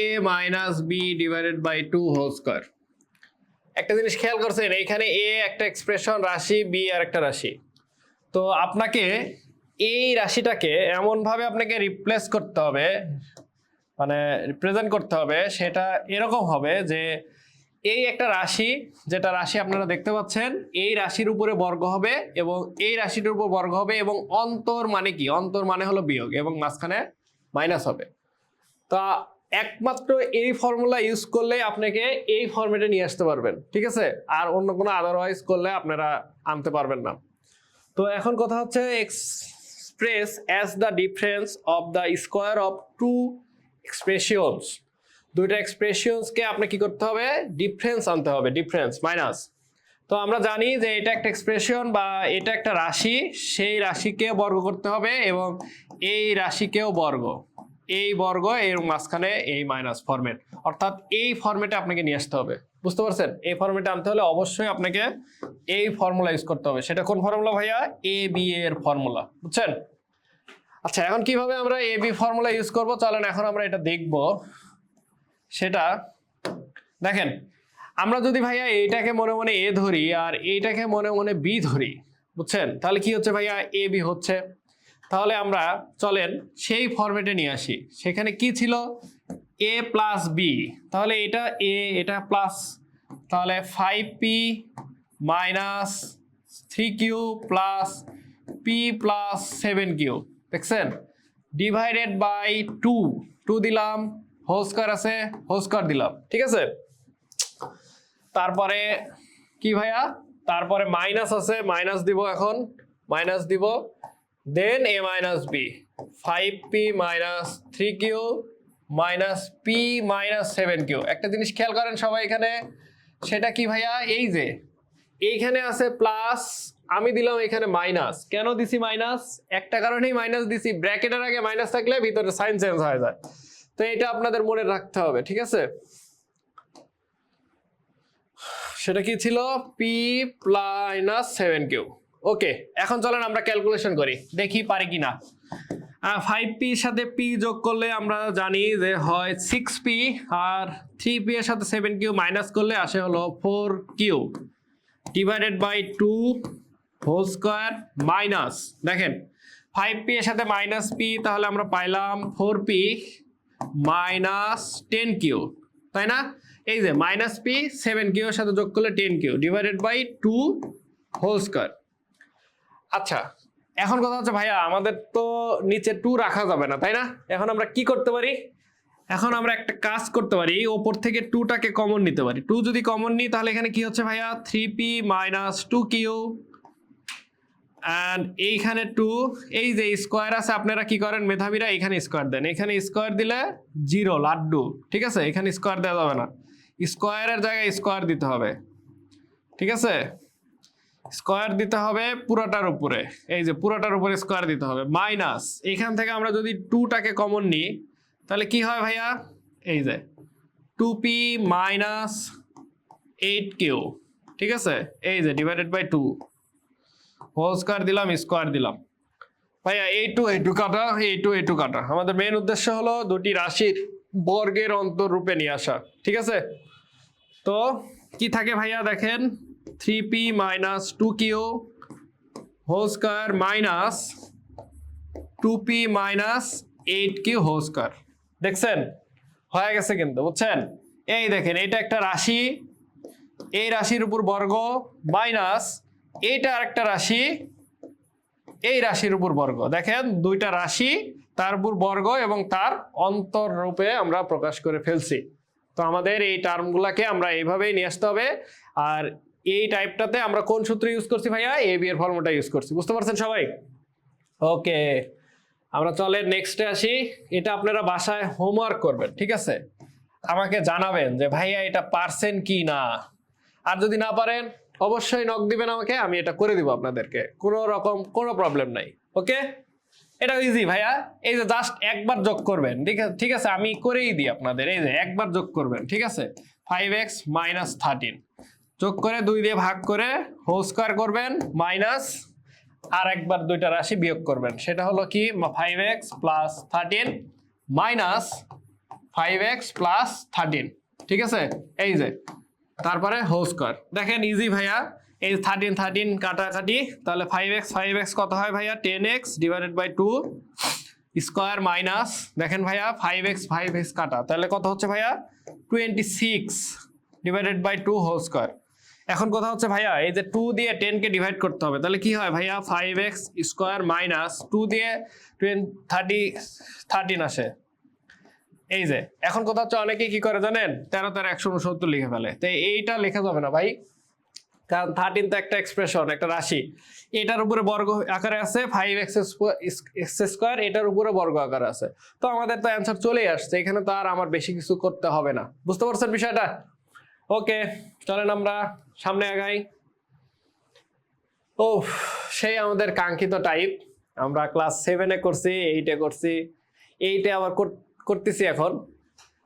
a minus b divided by 2 whole square. একটা জিনিস খেয়াল করছেন, এখানে এ একটা এক্সপ্রেশন রাশি, বি আর একটা রাশি। তো আপনাকে এই রাশিটাকে এমনভাবে আপনাকে রিপ্লেস করতে হবে, মানে রিপ্রেজেন্ট করতে হবে, সেটা এরকম হবে যে এই একটা রাশি, যেটা রাশি আপনারা দেখতে পাচ্ছেন, এই রাশির উপরে বর্গ হবে এবং এই রাশিটার উপর বর্গ হবে এবং অন্তর মানে কি, অন্তর মানে হলো বিয়োগ এবং মাঝখানে মাইনাস হবে। তা একমাত্র এই ফর্মুলা ইউজ করলে আপনাকে এই ফর্মেটে নিয়ে আসতে পারবেন। ঠিক আছে, আর অন্য কোনো আদারওয়াইজ করলে আপনারা আনতে পারবেন না। তো এখন কথা হচ্ছে express as the difference of the square of two expressions. দুইটা এক্সপ্রেশনসকে আপনাকে কি করতে হবে, ডিফারেন্স আনতে হবে, ডিফারেন্স মাইনাস। তো আমরা জানি যে এটা একটা এক্সপ্রেশন বা এটা একটা রাশি, সেই রাশিকে বর্গ করতে হবে এবং এই রাশিকেও বর্গ, এই বর্গ এর মাঝখানে এই মাইনাস ফরম্যাট, অর্থাৎ এই ফরম্যাটে আপনাকে নিয়ে আসতে হবে। বুঝতে পারছেন? এই ফরম্যাটে আনতে হলে অবশ্যই আপনাকে এই ফর্মুলা ইউজ করতে হবে। সেটা কোন ফর্মুলা ভাইয়া? এ বি এর ফর্মুলা। বুঝছেন? আচ্ছা, এখন কিভাবে আমরা এ বি ফর্মুলা ইউজ করব চলেন এখন আমরা এটা দেখব। সেটা দেখেন, আমরা যদি ভাইয়া এইটাকে মনে মনে এ ধরি আর এইটাকে মনে মনে বি ধরি, বুঝছেন, তাহলে কি হচ্ছে ভাইয়া, এ বি হচ্ছে। তাহলে আমরা চলেন সেই ফরম্যাটে নিয়ে আসি। সেখানে কি ছিল, এ প্লাস বি, তাহলে এটা এ, এটা প্লাস, তাহলে 5p minus 3q plus P plus 7q, দেখছেন, ডিভাইডেড বাই 2 দিলাম, হোল স্কয়ার আছে, হোল স্কয়ার দিলাম। ঠিক আছে, তারপরে কি ভাইয়া, তারপরে মাইনাস আছে, মাইনাস দিব, এখন মাইনাস দিব, then a minus b, 5p minus 3q minus p minus 7q। একটা জিনিস খেয়াল করেন সবাই এখানে, সেটা কি ভাইয়া, এই যে এইখানে আছে প্লাস, আমি দিলাম এখানে মাইনাস। কেন দিছি মাইনাস? একটা কারণেই মাইনাস দিছি, ব্র্যাকেটের আগে মাইনাস থাকলে ভিতরে সাইন চেঞ্জ হয়ে যায়। তো এটা আপনাদের মনে রাখতে হবে, ঠিক আছে? সেটা কি ছিল? P plus 7q। ওকে, এখন চলেন আমরা ক্যালকুলেশন করি, দেখি পারি কিনা। 5p এর সাথে p যোগ করলে আমরা জানি যে হয় 6p, আর 3p এর সাথে 7q মাইনাস করলে আসে হলো 4q divided by 2 whole square minus, দেখেন 5p এর সাথে মাইনাস p, তাহলে আমরা পাইলাম 4p মাইনাস 10q, তাই না? এই যে মাইনাস p 7q এর সাথে যোগ করলে 10q divided by 2 whole square. আচ্ছা, এখন কথা হচ্ছে ভাইয়া আমাদের তো নিচে 2 রাখা যাবে না, তাই না? এখন আমরা কি করতে পারি? এখন আমরা একটা কাজ করতে পারি, ওপর থেকে 2টাকে কমন নিতে পারি। 2 যদি কমন নিই তাহলে এখানে কি হচ্ছে ভাইয়া? 3p মাইনাস 2q, এন্ড এইখানে 2, এই যে স্কোয়ার আছে, আপনারা কি করেন মেধাবীরা? এখানে স্কোয়ার দেন, এখানে স্কোয়ার দিলে 0 লাড্ডু, ঠিক আছে? এখানে স্কোয়ার দেওয়া যাবে না, স্কোয়ারের জায়গায় স্কোয়ার দিতে হবে, ঠিক আছে? স্কোয়ার দিতে হবে পুরোটার উপরে, এই যে পুরোটার উপরে স্কোয়ার দিতে হবে, মাইনাস এখান থেকে আমরা যদি 2টাকে কমন নিই তাহলে কি হয় ভাইয়া? এই যে 2p মাইনাস 8q, ঠিক আছে? এই যে ডিভাইডেড বাই 2 হোল স্কোয়ার দিলাম, স্কোয়ার দিলাম ভাইয়া, এই টু কাটা, এই টু কাটা। আমাদের মেইন উদ্দেশ্য হলো দুটি রাশির বর্গের অন্তর রূপে নিয়ে আসা, ঠিক আছে? তো কি থাকে ভাইয়া? দেখেন 3p minus 2q whole square minus 2p minus 8q whole square. দেখছেন হয়ে গেছে কিন্তু, বুঝছেন? এই দেখেন এটা একটা রাশি, এই রাশির উপর বর্গ মাইনাস এইটা আরেকটা রাশি, এই রাশির উপর বর্গ। দেখেন দুইটা রাশি, তার উপর বর্গ এবং তার অন্তর রূপে আমরা প্রকাশ করে ফেলছি। তো আমাদের এই টার্মগুলোকে আমরা এইভাবেই নিয়ে আসতে হবে। আর এই টাইপটাতে আমরা কোন সূত্র ইউজ করছি ভাইয়া? এ বি এর ফর্মুলা ইউজ করছি, বুঝতে পারছেন সবাই? ওকে, আমরা চলে নেক্সটে আসি। এটা আপনারা বাসায় হোমওয়ার্ক করবেন, ঠিক আছে? আমাকে জানাবেন যে ভাইয়া এটা পারছেন কি না। আর যদি না পারেন অবশ্যই নক দিবেন আমাকে, আমি এটা করে দিব আপনাদেরকে, কোনো রকম কোনো প্রবলেম নাই। ওকে, এটা ইজি ভাইয়া। এই যে জাস্ট একবার যোগ করবেন, ঠিক আছে? আমি করেই দিই আপনাদের। এই যে একবার যোগ করবেন, ঠিক আছে? 5x মাইনাস 13 যোগ করে 2 দিয়ে ভাগ করে হোল স্কয়ার করবেন, মাইনাস আর একবার দুইটা রাশি বিয়োগ করবেন, সেটা হলো কি 5x plus 13 minus 5x plus 13, ঠিক আছে? এই যে তারপরে হোল স্কয়ার। দেখেন ইজি ভাইয়া, এই 13 কাটাকাটি, তাহলে 5x কত হয় ভাইয়া? 10x divided by 2 square minus, দেখেন ভাইয়া 5x কাটা, তাহলে কত হচ্ছে ভাইয়া? 26 ডিভাইডেড বাই 2 হোল স্কয়ার। এখন কথা হচ্ছে ভাইয়া এই যে 2 দিয়ে 10 কে ডিভাইড করতে হবে, তাহলে কি হয় ভাইয়া? 5x স্কয়ার মাইনাস 2 দিয়ে 13 আসে। এই যে এখন কথা হচ্ছে অনেকে কি করে জানেন? 13 169 লিখে ফেলে। তো এইটা লেখা যাবে না ভাই, কারণ 13 তো একটা এক্সপ্রেশন, একটা রাশি, এটার উপরে বর্গ আকারে আছে 5x স্কয়ার, এটার উপরে বর্গ আকারে আছে। তো আমাদের তো অ্যান্সার চলেই আসছে, এখানে তো আর আমার বেশি কিছু করতে হবে না। বুঝতে পারছেন বিষয়টা? ওকে, চলেন আমরা সামনে আগাই। ও সেই আমাদের কাঙ্ক্ষিত টাইপ, আমরা ক্লাস 7-এ করছি, 8-এ করছি, 8-এ আবার করতেছি এখন।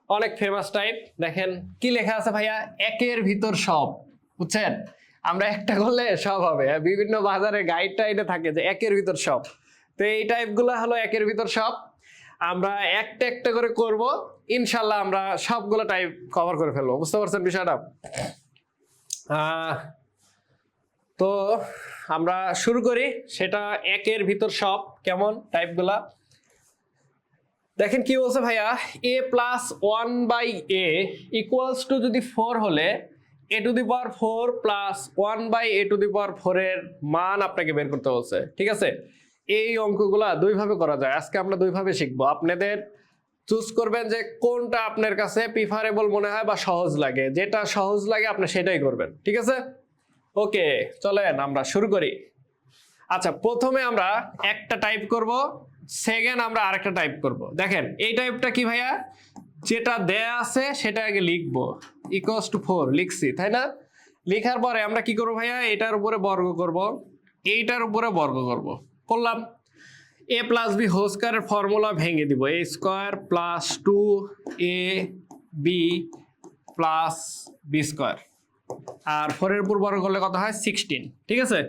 অনেক ফেমাস টাইপ। দেখেন কি লেখা আছে ভাইয়া? একের ভিতর সব, বুঝছেন? আমরা একটা করলে সব হবে। বিভিন্ন বাজারে গাইড টাইডে থাকে যে একের ভিতর সব। তো এই টাইপগুলো হলো একের ভিতর সব। আমরা একটা একটা করে করব, ইনশাল্লাহ আমরা সবগুলো টাইপ কভার করে ফেলবো। বুঝতে পারছেন বিষয়টা? তো আমরা শুরু করি, সেটা একের ভিতর সব কেমন টাইপগুলা। দেখেন কি বলছে ভাইয়া? a plus 1/a equals to যদি 4 হলে a টু দি পাওয়ার 4 প্লাস 1/a টু দি পাওয়ার 4 এর মান আপনাকে বের করতে বলছে, ঠিক আছে? এই অঙ্কগুলা দুইভাবে করা যায়, আজকে আমরা দুইভাবে শিখবো। আপনাদের চুজ করবেন যে কোনটা আপনার কাছে প্রিফারেবল মনে হয় বা সহজ লাগে, যেটা সহজ লাগে আপনি সেটাই করবেন, ঠিক আছে? ওকে, চলেন আমরা শুরু করি। আচ্ছা, প্রথমে আমরা একটা টাইপ করব, সেকেন্ড আমরা আরেকটা টাইপ করব। দেখেন এই টাইপটা কি ভাইয়া? যেটা দেয়া আছে সেটা আগে লিখবো, ইকুয়ালস টু 4 লিখছি, তাই না? লেখার পরে আমরা কি করবো ভাইয়া, এটার উপরে বর্গ করব, এইটার উপরে বর্গ করব, করলাম। এ প্লাস বি হোল স্কয়ারের ফর্মুলা ভেঙে দিব, a square plus 2ab plus b square, আর 4 এর উপর বর্গ করলে কত হয় 16, ঠিক আছে।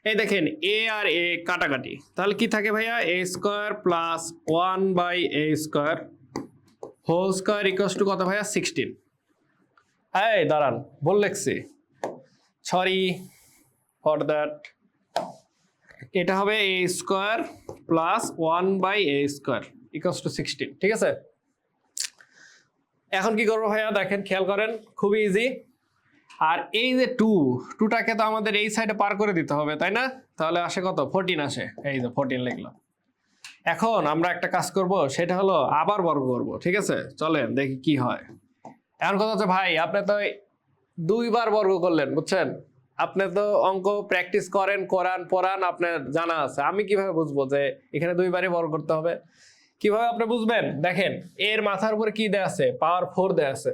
এই দেখেন এ আর এ কাটাকাটি, তাহলে কি থাকে ভাইয়া, a square plus 1/a square whole square equals to কত ভাইয়া 16। এই দাঁড়ান, ভুল লিখছি, সরি ফর দ্যাট, এটা হবে a square plus 1/a square equals to 16, ঠিক আছে। এখন কি করবো ভাইয়া, দেখেন খেয়াল করেন, খুবই ইজি। আর এই যে টুটাকে তো আমাদের এই সাইডে পার করে দিতে হবে, তাই না? তাহলে আসে কত, 14 আসে, এই যে 14 লিখলাম। এখন আমরা একটা কাজ করব, সেটা হলো আবার বর্গ করব, ঠিক আছে। চলেন দেখি কি হয়। এখন কথা হচ্ছে ভাই, আপনি তো 2বার বর্গ করলেন, বুঝছেন, আপনি তো অঙ্ক প্র্যাকটিস করেন, পড়ান, আপনার জানা আছে, আমি কিভাবে বুঝবো যে এখানে 2বারই বর্গ করতে হবে? কিভাবে আপনি বুঝবেন, দেখেন এর মাথার উপরে কি দেয়া আছে, পাওয়ার 4 দেয়া আছে।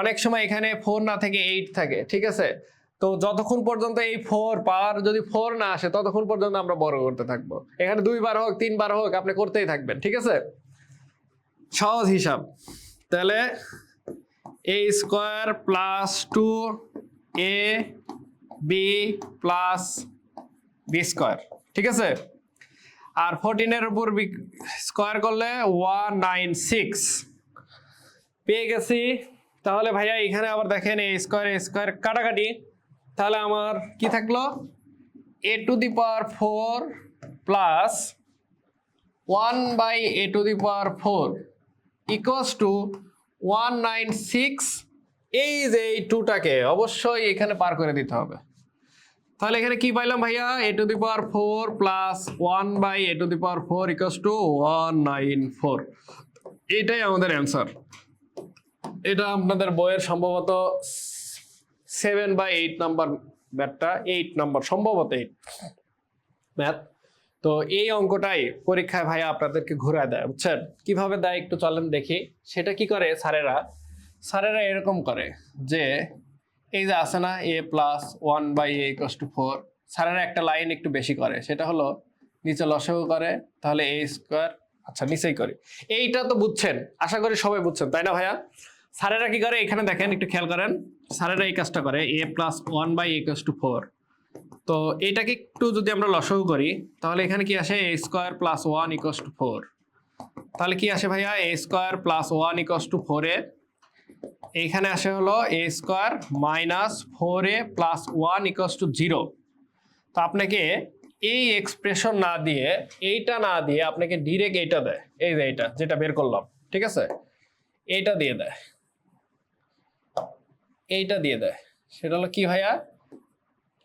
অনেক সময় এখানে 4 না থেকে 8 থাকে, ঠিক আছে। তো যতক্ষণ পর্যন্ত এই 4 পাওয়ার যদি 4 না আসে, ততক্ষণ পর্যন্ত আমরা বর্গ করতে থাকবো। এখানে 2বার হোক 3বার হোক আপনি করতেই থাকবেন, ঠিক আছে। সহজ হিসাব। তাহলে a square plus 2ab plus b square, ঠিক আছে। আর 14 এর উপর স্কয়ার করলে 196 পেয়ে গেছি। তাহলে ভাইয়া এখানে আবার দেখেন এ স্কয়ার কাটাকাটি, তাহলে আমার কি থাকলো, a⁴ plus 1/a⁴ equals to 196। এই যে এই 2টাকে অবশ্যই এখানে পার করে দিতে হবে। তাহলে এখানে কি পাইলাম ভাইয়া, a⁴ plus 1/a⁴ equals to 194। এটাই আমাদের অ্যান্সার। এটা আপনাদের বইয়ের সম্ভবত 7 বা 8 নাম্বার ম্যাথটা, 8 নাম্বার সম্ভবত 8 ম্যাথ। তো এই অঙ্কটাই পরীক্ষায় ভাইয়া আপনাদেরকে ঘুরায় দেয়, বুঝছেন। কিভাবে দেয় একটু চলেন দেখি। সেটা কি করে স্যারেরা এরকম করে যে এই যে আছে না a প্লাস 1/a = 4, স্যারেরা একটা লাইন একটু বেশি করে, সেটা হলো নিচে লসাগু করে, তাহলে a স্কয়ার, আচ্ছা নিচেই করি। এইটা তো বুঝছেন, আশা করি সবাই বুঝছেন, তাই না ভাইয়া। স্যারেরা কি করে এখানে দেখেন, একটু খেয়াল করেন, স্যারেরা এই কাজটা করে, a প্লাস 1/a = 4। তো এটাকে একটু যদি আমরা লসাগু করি, তাহলে এখানে কি আসে, a স্কয়ার প্লাস 1 = 4। তাহলে কি আসে ভাইয়া, a স্কয়ার প্লাস 1 = 4, এইখানে আসে হলো a square minus 4a plus 1 = 0। তো আপনাকে এই এক্সপ্রেশন না দিয়ে, এইটা না দিয়ে আপনাকে ডিরেক্ট এইটা দেয়, এই যে এইটা যেটা বের করলাম, ঠিক আছে, এইটা দিয়ে দেয়, এইটা দিয়ে দেয়। সেটা হলো কি ভাইয়া,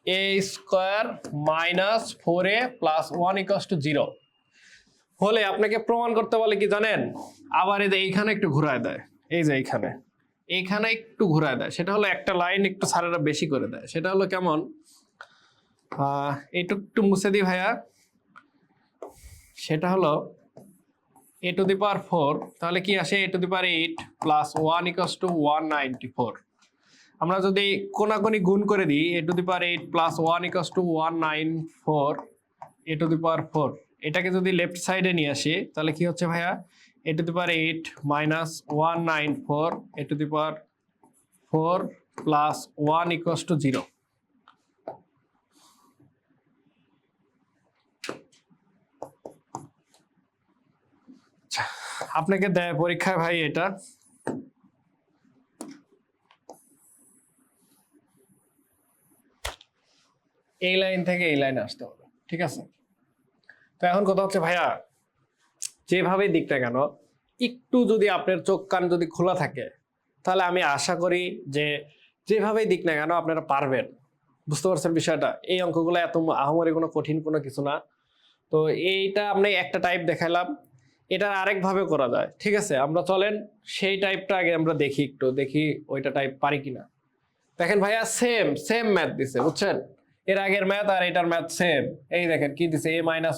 a square minus 4a plus 1 = 0 হলে আপনাকে প্রমাণ করতে বলে কি জানেন, আবার এই যে এইখানে একটু ঘুরায় দেয়, এই যে এইখানে একটু ঘুরায় দেয়। সেটা হলো একটা লাইন একটু স্যারেরা বেশি করে দেয়। সেটা হলো কেমন, এইটুকু একটু মুছে দিই ভাইয়া। সেটা হলো a⁴, তাহলে কি আসে, a⁴ প্লাস 1 = 194। আমরা যদি কোনাকুনি গুণ করে দিই, a⁴ প্লাস 1 = 194 a⁴, এটাকে যদি লেফট সাইডে নিয়ে আসি, তাহলে কি হচ্ছে ভাইয়া, a⁴ মাইনাস 194 a⁴ প্লাস 1 = 0। আপনাকে দেয় পরীক্ষায় ভাই এটা, এই লাইন থেকে এই লাইনে আসতে হবে, ঠিক আছে। তো এখন কথা হচ্ছে ভাইয়া, যেভাবে দিক না কেন, একটু যদি আপনার চোখ কান যদি খোলা থাকে, তাহলে আমি আশা করি যে যেভাবেই দিক না কেন আপনারা পারবেন। বুঝতে পারছেন বিষয়টা, এই অঙ্কগুলো এত আহামরি কোনো কঠিন কোনো কিছু না। তো এইটা আমরা একটা টাইপ দেখাইলাম, এটা আরেকভাবে করা যায়, ঠিক আছে। আমরা চলেন সেই টাইপটা আগে আমরা দেখি, একটু দেখি ওইটা টাইপ পারি কিনা। দেখেন ভাইয়া, সেম ম্যাথ দিছে, বুঝছেন, এর আগের ম্যাথ আর এটার ম্যাথ সেম। এই দেখেন কি দিছে, a-1/a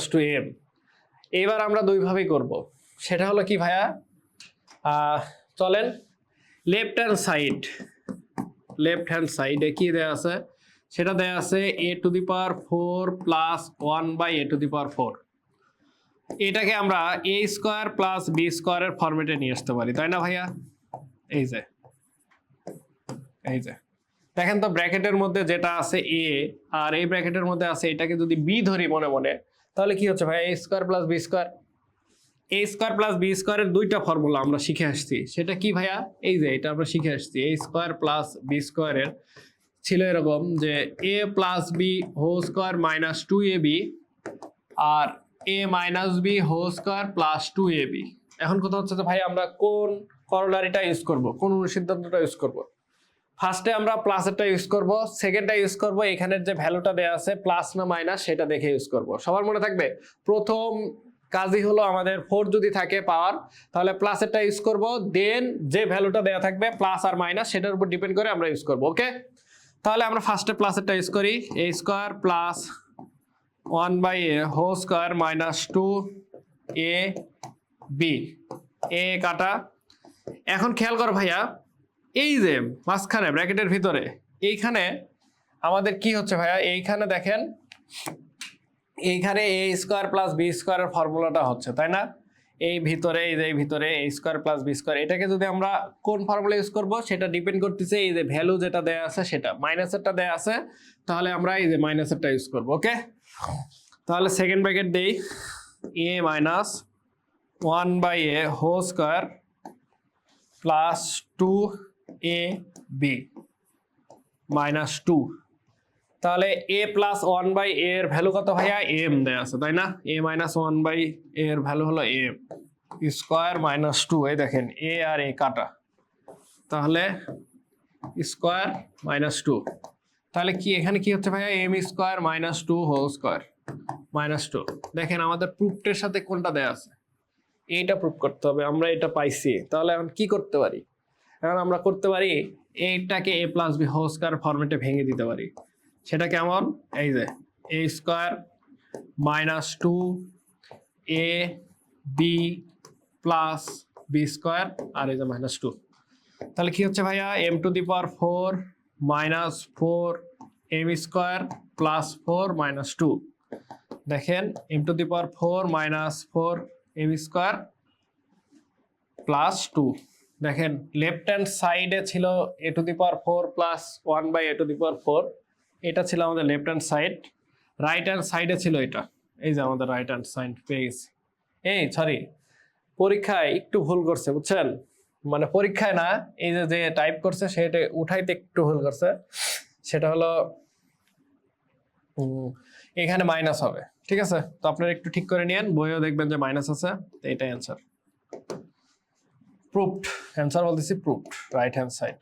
= m। এবার আমরা দুইভাবেই করব। সেটা হলো কি ভাইয়া, চলেন left hand side left hand সাইডে কি দেয়া আছে, সেটা দেয়া আছে a⁴ প্লাস 1/a⁴। এটাকে আমরা a² প্লাস b² এর ফরম্যাটে নিয়ে আসতে পারি, তাই না ভাইয়া? এই যে দেখেন তো ব্র্যাকেটের মধ্যে যেটা আছে a আর এই ব্র্যাকেটের মধ্যে আছে এটাকে যদি b ধরি মনে মনে, তাহলে কি হচ্ছে ভাইয়া a² plus b²। a² plus b² এর দুইটা ফর্মুলা আমরা শিখে আসছি, সেটা কি ভাইয়া? এই যে এটা আমরা শিখে আসছি, a² প্লাস b² এর ছিল এরকম যে a plus B whole square minus 2ab আর a minus B whole square plus 2ab। এখন কথা হচ্ছে যে ভাই আমরা কোন করলারিটা ইউজ করব, কোন অনুসিদ্ধান্তটা ইউজ করব? ফার্স্টে আমরা প্লাসেরটা ইউজ করব, সেকেন্ডটা ইউজ করব এখানের যে ভ্যালুটা দেয়া আছে প্লাস না মাইনাস সেটা দেখে ইউজ করব। সবার মনে থাকবে প্রথম কাজই হলো আমাদের 4 যদি থাকে পাওয়ার, তাহলে প্লাসেরটা ইউজ করব, দেন যে ভ্যালুটা দেয়া থাকবে প্লাস আর মাইনাস সেটার উপর ডিপেন্ড করে আমরা ইউজ করব। ওকে, তাহলে আমরা ফার্স্টে প্লাসেরটা ইউজ করি, a² plus 1/a whole square minus 2ab, এ কাটা। এখন খেয়াল কর ভাইয়া, এই যে মাঝখানে ব্র্যাকেটের ভিতরে এইখানে আমাদের কি হচ্ছে ভাইয়া, এইখানে দেখেন এইখানে a² প্লাস b² এর ফর্মুলাটা হচ্ছে, তাই না? এই ভিতরে এই ভিতরে a² প্লাস b², এটাকে যদি আমরা কোন ফর্মুলা ইউজ করব সেটা ডিপেন্ড করতেছে এই যে ভ্যালু যেটা দেয়া আছে সেটা, মাইনাসেরটা দেয়া আছে তাহলে আমরা এই যে মাইনাসেরটা ইউজ করব। ওকে, তাহলে সেকেন্ড ব্র্যাকেট দেই a minus 1/a whole square plus 2ab minus 2। তাহলে a প্লাস 1/a এর ভ্যালু কত ভাইয়া? m দেয়া আছে, তাই না? a মাইনাস 1/a এর ভ্যালু হলো m স্কোয়ার মাইনাস 2। এই দেখেন a আর a কাটা, তাহলে স্কোয়ার মাইনাস 2। তাহলে কি এখানে কি হচ্ছে ভাইয়া? m² minus 2 whole square minus 2। দেখেন আমাদের প্রুফটের সাথে কোনটা দেয়া আছে, এইটা প্রুফ করতে হবে, আমরা এটা পাইছি। তাহলে এখন কি করতে পারি? এখন আমরা করতে পারি এইটাকে a plus B whole square ফরম্যাটে ভেঙে দিতে পারি। সেটা কেমন? এই যে a² minus 2ab plus b² আর এই যে মাইনাস 2। তাহলে কি হচ্ছে ভাইয়া? m⁴ minus 4m² plus 4 minus 2। দেখেন m⁴ মাইনাস 4m² প্লাস 2। দেখেন লেফট হ্যান্ড সাইডে ছিল a⁴ প্লাস 1/a⁴, এটা ছিল আমাদের left hand side. Right hand সাইডে ছিল এটা, এই যে আমাদের রাইট হ্যান্ড সাইড পেয়ে গেছি। এই সরি, পরীক্ষায় একটু ভুল করছে বুঝছেন, মানে পরীক্ষায় না, এই যে যে টাইপ করছে সেটা উঠাইতে একটু ভুল করছে। সেটা হলো এখানে মাইনাস হবে, ঠিক আছে? তো আপনারা একটু ঠিক করে নিয়েন, বইও দেখবেন যে মাইনাস আছে। তো এটাই অ্যান্সার, প্রুফড অ্যান্সার বলতেছি, প্রুফড রাইট হ্যান্ড সাইড।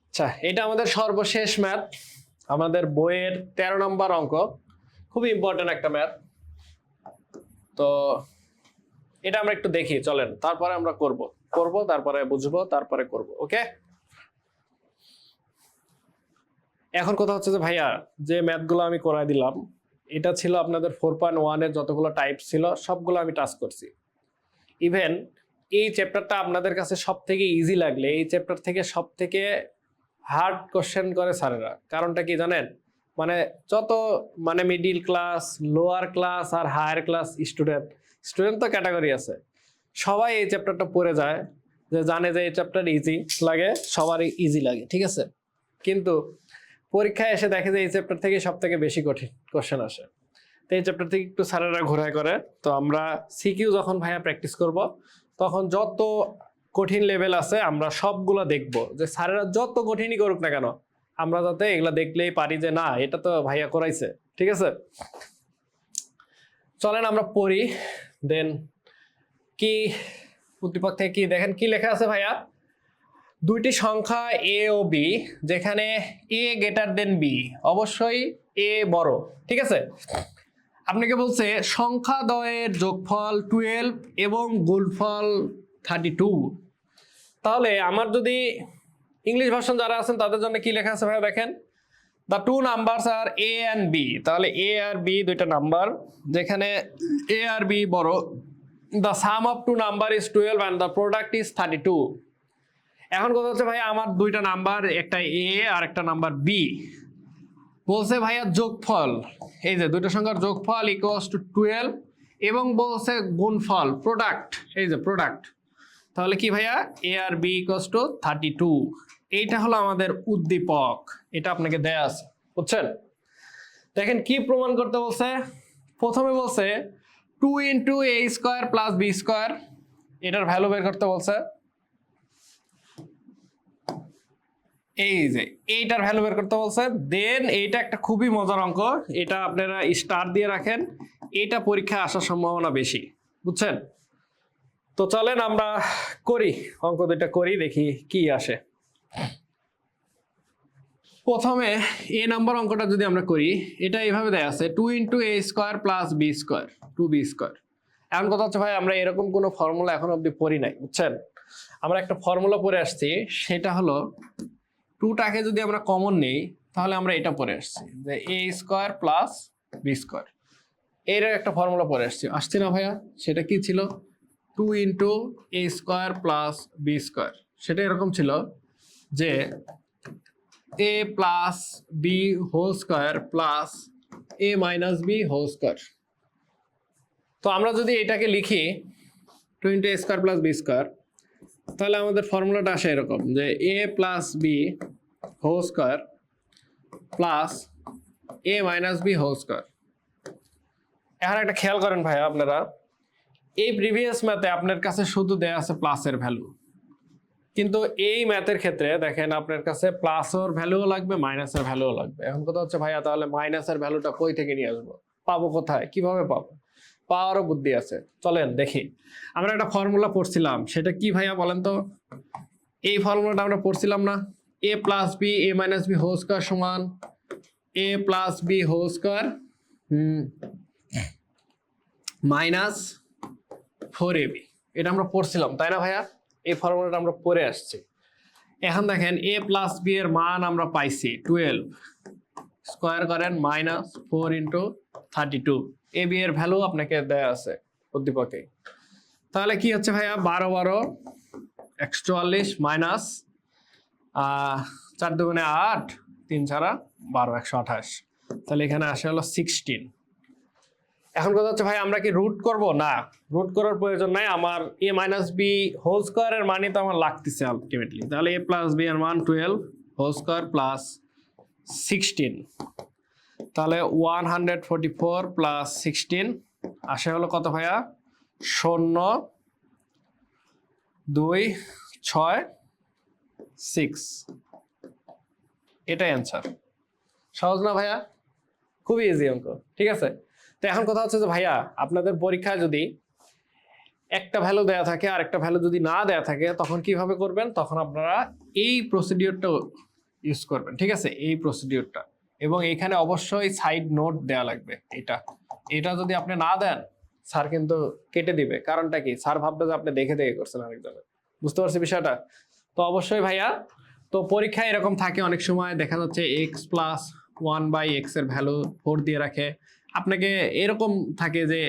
আচ্ছা, এটা আমাদের সর্বশেষ ম্যাথ, আমাদের বইয়ের 13 নম্বর অঙ্ক, খুবই ইম্পর্টেন্ট একটা ম্যাথ। তো এটা আমরা একটু দেখি, চলেন, তারপরে আমরা করব তারপরে বুঝবো, তারপরে করব। ওকে, এখন কথা হচ্ছে যে ভাইয়া যে ম্যাথগুলো আমি করাই দিলাম, এটা ছিল আপনাদের 4.1 এর যতগুলো টাইপ ছিল সবগুলো আমি টাচ করছি। ইভেন এই চ্যাপ্টারটা আপনাদের কাছে সব থেকে ইজি লাগলে এই চ্যাপ্টার থেকে সব থেকে হার্ড কোশ্চেন করে স্যারেরা। কারণটা কি জানেন? মানে যত মানে মিডিল ক্লাস, লোয়ার ক্লাস আর হায়ার ক্লাস স্টুডেন্ট তো ক্যাটাগরি আছে, সবাই এই চ্যাপ্টারটা পড়ে যায়, যে জানে যে এই চ্যাপ্টার ইজি লাগে, সবারই ইজি লাগে, ঠিক আছে? কিন্তু পরীক্ষায় এসে দেখে যে এই চ্যাপ্টার থেকে সব থেকে বেশি কঠিন কোশ্চেন আসে। তো এই চ্যাপ্টার থেকে একটু স্যারেরা ঘোরায় করে। তো আমরা সিকিউ যখন ভাইয়া প্র্যাকটিস করব, তখন যত কঠিন লেভেল আছে আমরা সবগুলো দেখব, যে স্যারেরা যত কঠিনই করুক না কেন আমরা যাতে এগুলা দেখলেই পারি যে না, এটা তো ভাইয়া করাইছে, ঠিক আছে? চলেন আমরা পড়ি, দেন কি উদ্দীপক থেকে কি দেখেন কি লেখা আছে ভাইয়া। দুইটি সংখ্যা a ও b, যেখানে a গ্রেটার দেন b, অবশ্যই a বড়, ঠিক আছে? আপনাকে বলছে সংখ্যা দ্বয়ের যোগফল 12 এবং গুণফল 32। তাহলে আমার যদি ইংলিশ ভার্সন যারা আছেন তাদের জন্য কি লেখা আছে ভাই দেখেন, দ্য টু নাম্বারস আর এ অ্যান্ড বি, তাহলে এ আর বি দুইটা নাম্বার, যেখানে এ আর বি বড়। The sum of two number is 12 and the product is 32। এখন কথা হচ্ছে ভাই আমার দুইটা নাম্বার, একটা এ আর একটা নাম্বার বি, বলছে ভাইয়া যোগফল, এই যে দুটো সংখ্যার যোগফল ইকুয়ালস টু 12, এবং বলছে গুণফল প্রোডাক্ট, এই যে প্রোডাক্ট, তাহলে কি ভাইয়া এ আর বি ইকুয়ালস টু 32। এইটা হলো আমাদের উদ্দীপক, এটা আপনাকে দেয়া আছে, বুঝছেন? দেখেন কি প্রমাণ করতে বলছে। প্রথমে বলছে 2 into a square plus B square, এটার ভ্যালু বের করতে বলছে। এই যে এইটার ভ্যালু বের করতে বলছে। দেন এইটা একটা খুবই মজার অঙ্ক, এটা আপনারা স্টার দিয়ে রাখেন, এটা পরীক্ষায় আসার সম্ভাবনা বেশি, বুঝছেন? তো চলেন আমরা করি অঙ্ক দুইটা করি, দেখি কি আসে। প্রথমে এ নাম্বার অঙ্কটা যদি আমরা করি, এটা এইভাবে দেয়া আছে 2 into a square plus B square 2b square. এখন কথা হচ্ছে ভাই আমরা এরকম কোনো ফর্মুলা এখন অব্দি পড়ি নাই, বুঝছেন? আমরা একটা ফর্মুলা পড়ে আসছি, সেটা হলো 2টাকে যদি আমরা কমন নেই তাহলে আমরা এটা পড়ে আসছি যে a square plus B square, এর একটা ফর্মুলা পড়ে আসছি না ভাইয়া? সেটা কি ছিল? 2 into a square plus B square, সেটা এরকম ছিল যে a plus B whole square plus a minus B whole square. তো আমরা যদি এটাকে লিখি 2 into a square plus B square, তাহলে আমাদের ফর্মুলাটা আসে এরকম যে a plus B whole square plus a minus B whole square. এখন একটা খেয়াল করেন ভাইয়া, আপনারা এই প্রিভিয়াস ম্যাথে আপনার কাছে শুধু দেয়া আছে প্লাসের ভ্যালু, কিন্তু এই ম্যাথের ক্ষেত্রে দেখেন আপনার কাছে প্লাসের ভ্যালুও লাগবে মাইনাসের ভ্যালুও লাগবে। এখন কথা হচ্ছে ভাইয়া তাহলে মাইনাসের ভ্যালুটা কই থেকে নিয়ে আসবো, পাবো কোথায়, কিভাবে পাবো? পাওয়ারও বুদ্ধি আছে, চলেন দেখি। আমরা একটা ফর্মুলা পড়ছিলাম, সেটা কি ভাইয়া বলেন তো? এই ফর্মুলাটা আমরা পড়ছিলাম না, a plus B a minus B whole square সমান a plus B whole square minus 4ab। এটা আমরা পড়ছিলাম তাই না ভাইয়া? এই ফর্মুলাটা আমরা পড়ে আসছি। এখন দেখেন এ প্লাস বি এর মান আমরা পাইছি 12, স্কোয়ার করেন মাইনাস 4 ইন্টু 32, এ বি এর ভ্যালু আপনাকে দেয়া আছে উদ্দীপকে। তাহলে কি হচ্ছে ভাইয়া 12 12 144 মাইনাস 4 দুগুণে 8 3 ছাড়া 12 128, তাহলে এখানে আসে হলো 16। এখন কথা হচ্ছে ভাই আমরা কি রুট করব? না, রুট করার প্রয়োজন নাই, আমার এ মাইনাস বি হোল স্কোয়ারের মানই তো আমার লাগতেছে আলটিমেটলি। তাহলে এ প্লাস বি এর মান 12 হোল স্কোয়ার প্লাস 16, তাহলে 144 প্লাস 16 আসে হলো কত ভাইয়া? 0 2 6 6। এটাই অ্যান্সার। সহজ না ভাইয়া? খুবই ইজি অঙ্ক, ঠিক আছে? তো এখন কথা হচ্ছে যে ভাইয়া আপনাদের পরীক্ষায় যদি একটা ভ্যালু দেয়া থাকে আর একটা ভ্যালু যদি না দেয়া থাকে তখন কিভাবে করবেন? তখন আপনারা এই প্রসিডিওরটা ইউজ করবেন, ঠিক আছে? এই প্রসিডিওরটা, এবং এখানে অবশ্যই সাইড নোট দেয়া লাগবে। এটা যদি আপনি না দেন স্যার কিন্তু কেটে দিবে। কারণটা কি? স্যার ভাববে যে আপনি দেখে দেখে করছেন আরেকজনের। বুঝতে পারছি বিষয়টা? তো অবশ্যই ভাইয়া, তো পরীক্ষায় এরকম থাকে অনেক সময় দেখা যাচ্ছে এক্স প্লাস 1/x এর ভ্যালু 4 দিয়ে রাখে, আপনাকে এরকম থাকে যে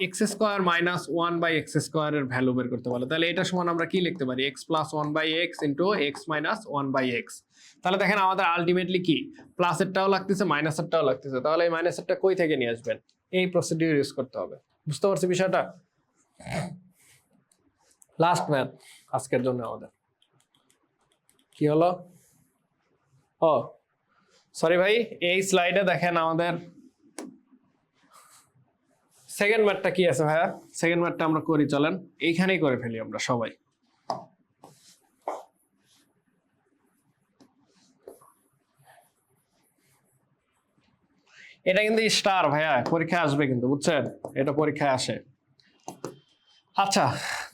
এক্স স্কোয়ার মাইনাস 1/x স্কোয়ারের ভ্যালু বের করতে বলে। তাহলে এটা সমান আমরা কি লিখতে পারি? X plus 1/x into x minus 1/x। তাহলে দেখেন আমাদের আলটিমেটলি কি প্লাসেরটাও লাগতেছে মাইনাসেরটাও লাগতেছে, তাহলে এই মাইনাসেরটা কই থেকে নিয়ে আসবেন? এই প্রসিডিউর ইউজ করতে হবে। বুঝতে পারছি বিষয়টা? লাস্ট ম্যাথ আজকের জন্য আমাদের কি হলো? ও সরি ভাই, এই স্লাইডে দেখেন আমাদের সেকেন্ড ম্যাথটা কি আছে ভাইয়া? সেকেন্ড ম্যাথটা আমরা করি, চলেন এইখানেই করে ফেলি আমরা সবাই। এটা কিন্তু স্টার ভাইয়া, পরীক্ষায় আসবে কিন্তু, বুঝছেন? এটা পরীক্ষায় আসে। আচ্ছা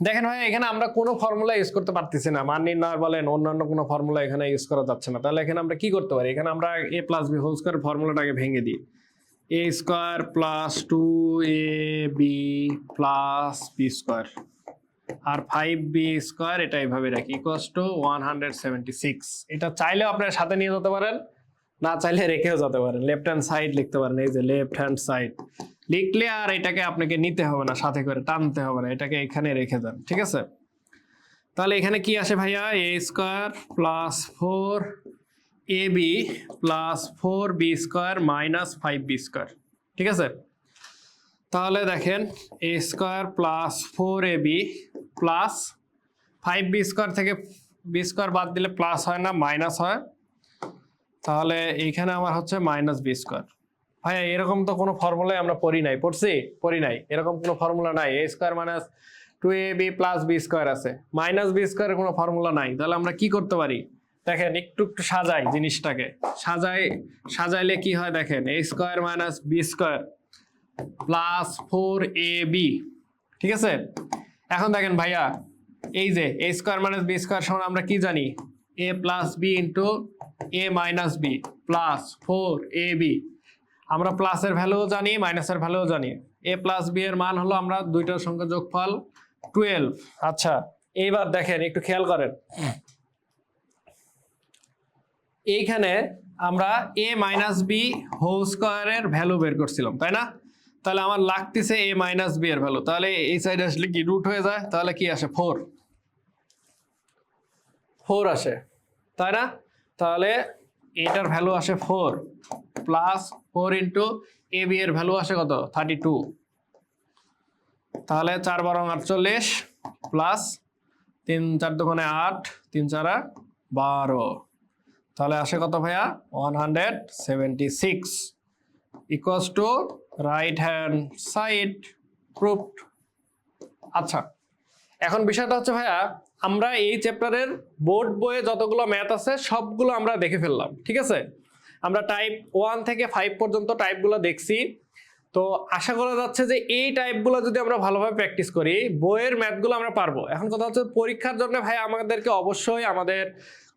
দেখেন ভাইয়া, এখানে আমরা কোনো ফর্মুলা ইউজ করতে পারতেছি না, মান নির্ণয় বলেন অন্যান্য কোনো ফর্মুলা এখানে ইউজ করা যাচ্ছে না। তাহলে এখানে আমরা কি করতে পারি? এখানে আমরা a plus B whole square ফর্মুলাটাকে ভেঙে দিই, a square plus 2ab plus B square আর 5b স্কোয়ার, এটা এইভাবে রাখি ইকুয়ালস টু 176। এটা চাইলেও আপনার সাথে নিয়ে যেতে পারেন, না চাইলে রেখেও যেতে পারেন, লেফট হ্যান্ড সাইড লিখতে পারেন, এই যে লেফট হ্যান্ড সাইড লিখলে আর এটাকে আপনাকে নিতে হবে না, সাথে করে টানতে হবে না, এটাকে এখানে রেখে দেন, ঠিক আছে। তাহলে এখানে কি আসে ভাইয়া, এ square plus 4ab plus 4b square minus 5b square, ঠিক আছে। তাহলে দেখেন a square plus 4ab plus 5b square থেকে বি স্কোয়ার বাদ দিলে প্লাস হয় না, মাইনাস হয়। তাহলে এইখানে আমার হচ্ছে মাইনাস বি স্কোয়ার। ভাইয়া এরকম তো কোনো ফর্মুলাই আমরা পড়ি নাই, এরকম কোনো ফর্মুলা নাই। A square minus 2ab plus B square আছে, মাইনাস বি স্কোয়ারের কোনো ফর্মুলা নাই। তাহলে আমরা কি করতে পারি দেখেন, একটু একটু সাজাই জিনিসটাকে, সাজাইলে কি হয় দেখেন, a square minus B square plus 4ab, ঠিক আছে। এখন দেখেন ভাইয়া, এই যে a square minus B square সমান আমরা কি জানি, a plus B into A minus b plus 4ab। আমরা প্লাসের ভ্যালুও জানি, মাইনাসের ভ্যালুও জানি। এ প্লাস বি এর মান হলো আমরা দুইটার সংখ্যা যোগফল 12। আচ্ছা এইবার দেখেন একটু খেয়াল করেন, এইখানে আমরা এ মাইনাস বি হোল স্কোয়ারের ভ্যালু বের করছিলাম, তাই না। তাহলে আমার লাগতেছে এ মাইনাস বি এর ভ্যালু, তাহলে এই সাইডে আসলে কি রুট হয়ে যায়, তাহলে কি আসে 4 আসে, তাই না। তাহলে এটার ভ্যালু আসে 4 প্লাস 4 ইন্টু এ বি এর ভ্যালু আসে কত, 32। তাহলে 4 12 48 প্লাস 3 4 দোকানে 8 3 4 12, তাহলে আসে কত ভাইয়া, 176 equals to right hand side proved. আচ্ছা এখন বিষয়টা হচ্ছে ভাইয়া, আমরা এই চ্যাপ্টারের বোর্ড বইয়ে যতগুলো ম্যাথ আছে সবগুলো আমরা দেখে ফেললাম, ঠিক আছে। আমরা টাইপ 1 থেকে 5 পর্যন্ত টাইপগুলো দেখছি। তো আশা করা যাচ্ছে যে এই টাইপগুলো যদি আমরা ভালোভাবে প্র্যাকটিস করি, বইয়ের ম্যাথগুলো আমরা পারবো। এখন কথা হচ্ছে পরীক্ষার জন্য ভাই আমাদেরকে অবশ্যই আমাদের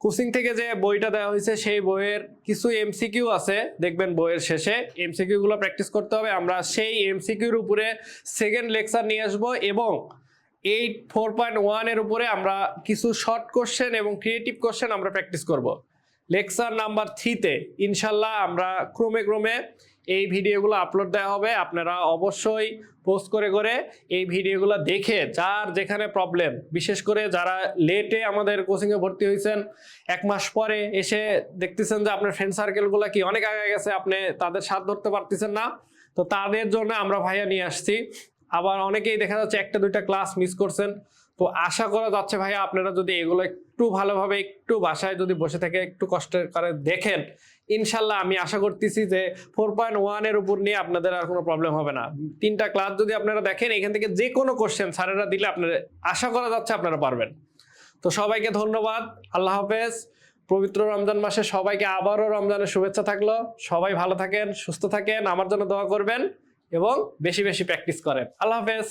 কোচিং থেকে যে বইটা দেওয়া হয়েছে সেই বইয়ের কিছু এমসিকিউ আছে, দেখবেন বইয়ের শেষে এমসিকিউ গুলো প্র্যাকটিস করতে হবে। আমরা সেই এমসিকিউর উপরে সেকেন্ড লেকচার নিয়ে আসবো এবং 4.1 এর উপরে আমরা কিছু শর্ট কোশ্চেন এবং ক্রিয়েটিভ কোশ্চেন আমরা প্র্যাকটিস করব। লেকচার নাম্বার 3-তে ইনশাল্লাহ আমরা ক্রমে এই ভিডিওগুলো আপলোড দেওয়া হবে। আপনারা অবশ্যই পোস্ট করে এই ভিডিওগুলো দেখে যার যেখানে প্রবলেম, বিশেষ করে যারা লেটে আমাদের কোচিংয়ে ভর্তি হয়েছেন, 1 মাস পরে এসে দেখতেছেন যে আপনার ফ্রেন্ড সার্কেলগুলো কি অনেক আগে গেছে, আপনি তাদের সাথ ধরতে পারতেছেন না, তো তাদের জন্য আমরা ভাইয়া নিয়ে আসছি। আবার অনেকেই দেখা যাচ্ছে 1-2টা ক্লাস মিস করছেন। তো আশা করা যাচ্ছে ভাইয়া আপনারা যদি এগুলো একটু ভালোভাবে একটু বাসায় যদি বসে থেকে একটু কষ্ট করে দেখেন, ইনশাল্লাহ আমি আশা করতেছি যে 4.1 এর উপর নিয়ে আপনাদের আর কোনো প্রবলেম হবে না। 3টা ক্লাস যদি আপনারা দেখেন, এখান থেকে যে কোনো কোশ্চেন স্যারেরা দিলে আপনারা আশা করা যাচ্ছে আপনারা পারবেন। তো সবাইকে ধন্যবাদ, আল্লাহ হাফেজ। পবিত্র রমজান মাসে সবাইকে আবারও রমজানের শুভেচ্ছা থাকলো। সবাই ভালো থাকেন, সুস্থ থাকেন, আমার জন্য দোয়া করবেন এবং বেশি বেশি প্র্যাকটিস করেন। আল্লাহ হাফেজ।